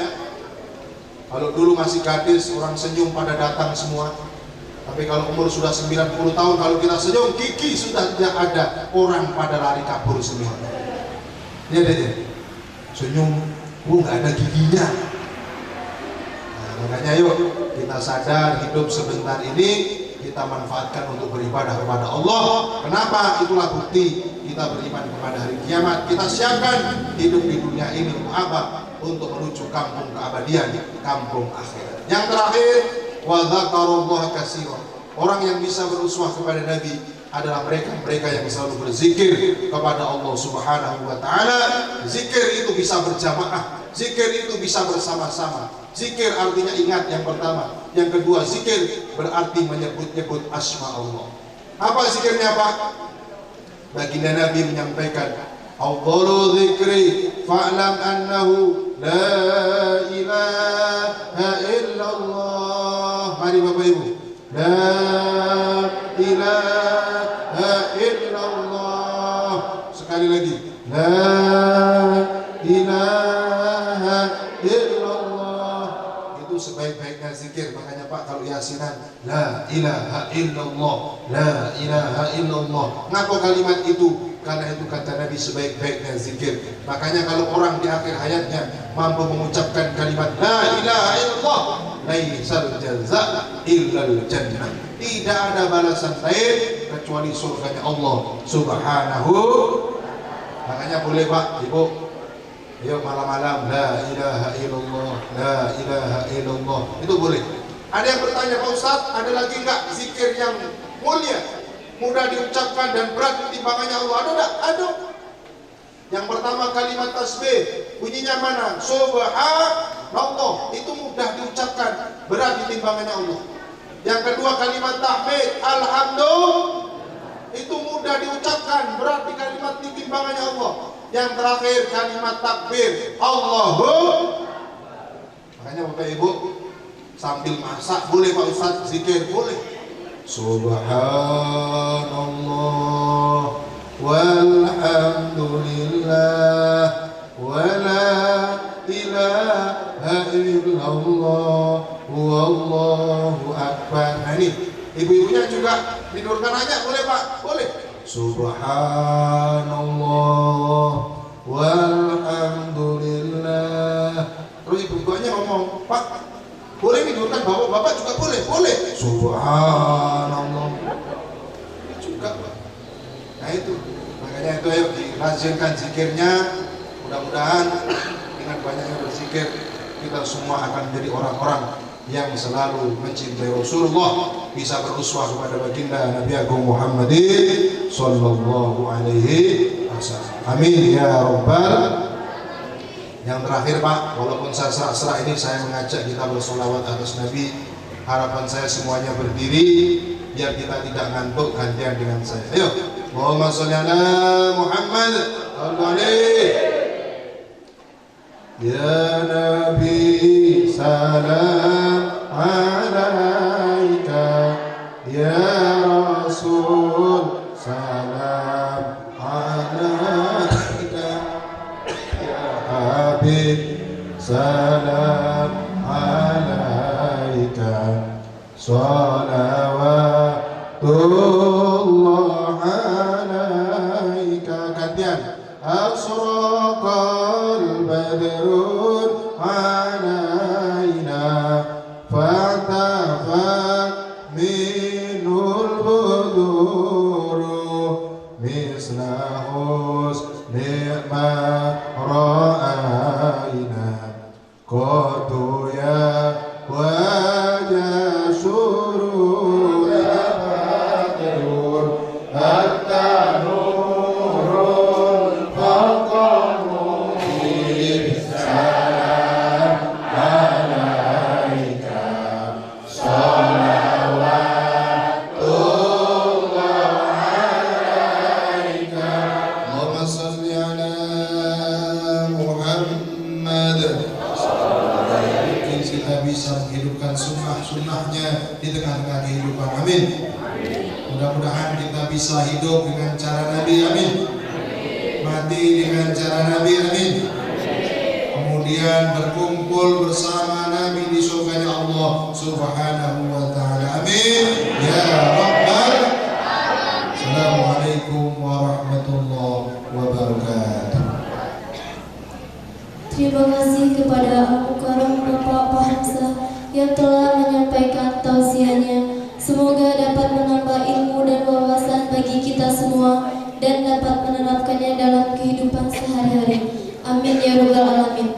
Kalau dulu masih gadis, orang senyum pada datang semua. Tapi kalau umur sudah 90 tahun, kalau kita senyum, gigi sudah tidak ada, orang pada lari kabur semua. Lihat aja, senyum, nggak ada giginya. Nah, makanya yuk kita sadar hidup sebentar ini kita manfaatkan untuk beribadah kepada Allah. Kenapa? Itulah bukti kita beriman kepada hari kiamat. Kita siapkan hidup di dunia ini untuk apa? Untuk menuju kampung keabadian, kampung akhirat. Yang terakhir, wa dzakarullaha katsiran. Orang yang bisa beruswah kepada Nabi adalah mereka yang selalu berzikir kepada Allah Subhanahu wa taala. Zikir itu bisa berjamaah, zikir itu bisa bersama-sama. Zikir artinya ingat, yang pertama. Yang kedua, zikir berarti menyebut-nyebut asma Allah. Apa zikirnya Pak? Baginda Nabi menyampaikan, Afdalu dzikri fa'lam annahu la ilaha illallah. Mari Bapak Ibu. La ilaha illallah. Sekali lagi. La ilaha illallah. Itu sebaik asinan la ilaha illallah, la ilaha illallah. Ngaku kalimat itu? Karena itu kata Nabi sebaik-baiknya zikir. Makanya kalau orang di akhir hayatnya mampu mengucapkan kalimat la ilaha illallah, laisal jaza illal jannah. Tidak ada balasan lain kecuali surganya Allah Subhanahu. Makanya boleh Pak, Ibu, ayo malam-malam la ilaha illallah, la ilaha illallah. Itu boleh. Ada yang bertanya, Pak Ustaz, ada lagi enggak zikir yang mulia, mudah diucapkan dan berat timbangannya Allah? Ada enggak? Ada. Yang pertama kalimat tasbih, bunyinya mana? Subhanallah. Itu mudah diucapkan, berat timbangannya Allah. Yang kedua kalimat tahmid, alhamdulillah. Itu mudah diucapkan, berat di kalimat timbangannya Allah. Yang terakhir kalimat takbir, Allahu. Makanya Bapak Ibu sambil masak boleh Pak Ustaz zikir, boleh. Subhanallah walhamdulillah wala ilaha illallah wallahu akbar. Nah ini ibu-ibunya juga tidurkan aja boleh Pak, boleh. Subhanallah walhamdulillah. Terus ibu-ibunya ngomong, Pak boleh tidurkan bapak-bapak juga boleh, boleh. Subhanallah juga Pak. Nah itu, makanya itu ayo dilazimkan zikirnya. Mudah-mudahan dengan banyaknya berzikir kita semua akan menjadi orang-orang yang selalu mencintai Rasulullah, bisa beruswah kepada baginda Nabi Agung Muhammadin sallallahu alaihi wasallam. Amin ya rabbal. Yang terakhir Pak, walaupun saya serak-serak ini, saya mengajak kita bersolawat atas Nabi. Harapan saya semuanya berdiri biar kita tidak ngantuk gantian dengan saya. Ayo, Allahumma sholli ala Muhammad sallallahu alaihi. Ya Nabi salam alaika, ya Rasul salam alaika, ya Habib salam alaika, salawatullah alaika. Gantian. Asraqal badrun alaina fatafat minul buduru misla husni ma ra'aina qadu ya wajah syurur badrun hatta sunnah-sunnahnya di tengah-tengah kehidupan. Amin. Mudah-mudahan kita bisa hidup dengan cara Nabi. Amin. Mati dengan cara Nabi. Amin. Kemudian berkumpul bersama Nabi di surganya Allah Subhanahu wa ta'ala. Amin ya rabbal. Assalamualaikum warahmatullahi wabarakatuh. Terima kasih kepada Al-Mukarram Bapak Pak Hamzah yang telah menyampaikan tausiahnya. Semoga dapat menambah ilmu dan wawasan bagi kita semua dan dapat menerapkannya dalam kehidupan sehari-hari. Amin ya rabbal alamin.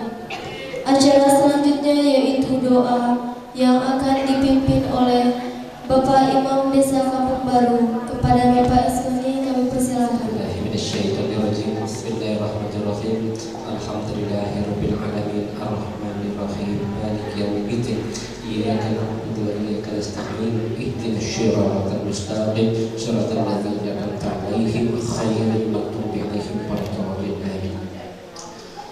Acara selanjutnya yaitu doa yang akan dipimpin oleh Bapak Imam Desa Kampung Baru. Kepada Bapak Esmi kami persilakan. Bismillahirrahmanirrahim. Alhamdulillahirabbil alamin arrahmanir rahim maliki yaumiddin iyyaka na'budu wa iyyaka nasta'in ihdinas siratal mustaqim siratal ladzina an'amta 'alaihim ghairil maghdubi 'alaihim waladdallin. Amin.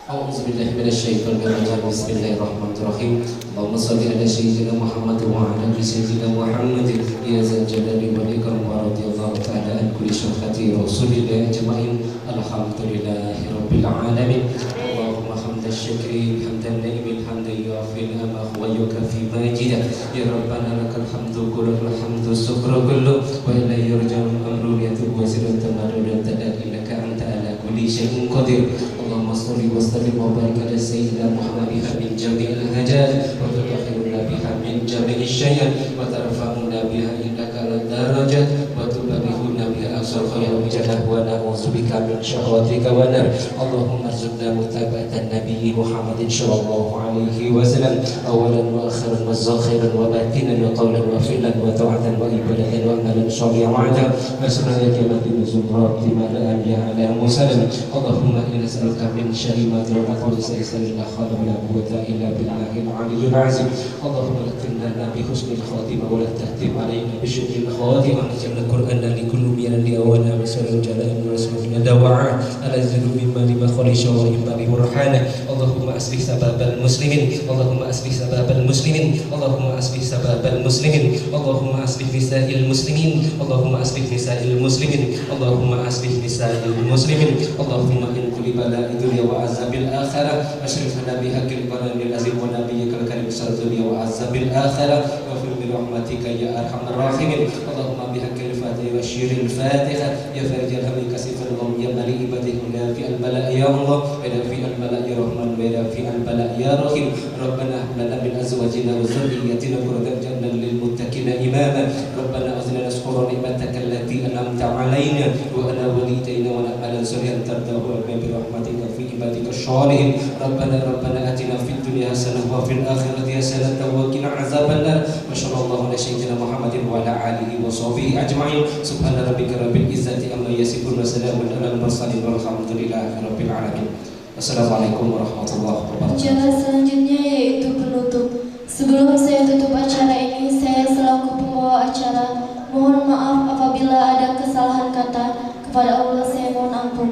A'udzu billahi minasyaitonir rajim. Bismillahirrahmanirrahim. Allahumma shalli ala sayyidina Muhammad wa ala ali sayyidina Muhammad ya zal jalali wal ikram wa radhiyallahu ta'ala an kulli syafati rasulillah ajma'in. Alhamdulillahirabbil alamin. Allahumma hamdan syakri hamdan na'imin hamdan yu'affi ni'amahu wa يكفي مجيدا يا ربنا لك الحمد كله الحمد الشكر كله وإليه يرجع الأمر يتوب وسر التمرد والتداد إنك أنت على كل شيء قدير اللهم صل وسلم وبارك على سيدنا محمد من جميع الهجات وتطهرنا بها من جميع الشيء وترفعنا بها إنك الدرجات وتبلغنا بها أقصى الخير بجنة ونعوذ بك من شهوتك ونار اللهم ارزقنا متابعة النبي محمد صلى الله عليه وسلم أولا وآخرا وظاهرا وباطنا وقولا وفعلا وطاعة وعبادة وعملا صالحا وعدا وسرا كلمة زمرات لما لا أنبياء على مسلم اللهم إنا نسألك من شر ما ترى وليس لا حول ولا قوة إلا بالله العلي العظيم اللهم اختم لنا بحسن الخاتمة ولا تختم علينا بشر الخاتمة جعل القرآن لكل بيان لأولنا وسر جلال ورسولنا دواعا على الزلو مما لما خلش وإما برحانه اللهم أسبح سباب المسلمين اللهم أسبح سباب المسلمين اللهم أسبح سباب المسلمين اللهم أسبح نساء المسلمين اللهم أسبح نساء المسلمين اللهم أسبح نساء المسلمين اللهم إن كل بلاء الدنيا وعذاب الآخرة أشرفنا بحق القرآن العظيم ونبيك الكريم صلى الدنيا وعذاب الآخرة واغفر برحمتك يا أرحم الراحمين اللهم بحق الفاتحة وشير الفاتحة يا فرج الهم كسف الغم يا مليء عبادك ولا في البلاء يا الله ولا في البلاء يا رحمن ولا في البلاء يا رحيم ربنا هب لنا من أزواجنا وذريتنا قرة أعين للمتقين إماما ربنا أذن نشكر نعمتك التي أنعمت علينا وعلى والدينا ونعمل صالحا ترضاه برحمتك في عبادك الصالحين ربنا آتنا في الدنيا حسنة وفي الآخرة حسنة وقنا عذاب النار وصلى الله على سيدنا محمد وعلى آله وصحبه أجمعين سبحان ربك رب العزة عما يصفون وسلام على المرسلين والحمد لله رب العالمين. Assalamualaikum warahmatullahi wabarakatuh. Acara selanjutnya yaitu penutup. Sebelum saya tutup acara ini, saya selaku pembawa acara mohon maaf apabila ada kesalahan kata. Kepada Allah saya mohon ampun.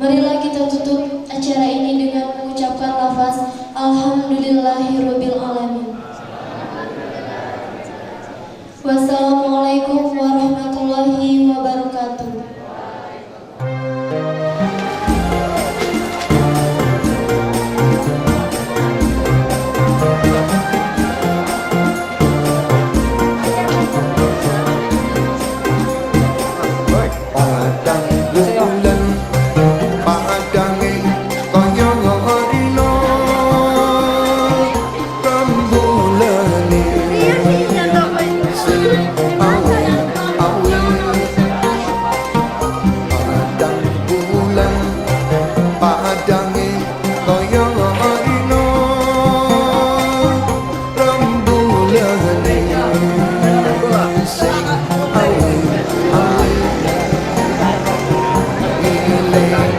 Marilah kita tutup acara ini dengan mengucapkan lafaz Alhamdulillahirabbil alamin. Wassalamualaikum warahmatullahi wabarakatuh. Lay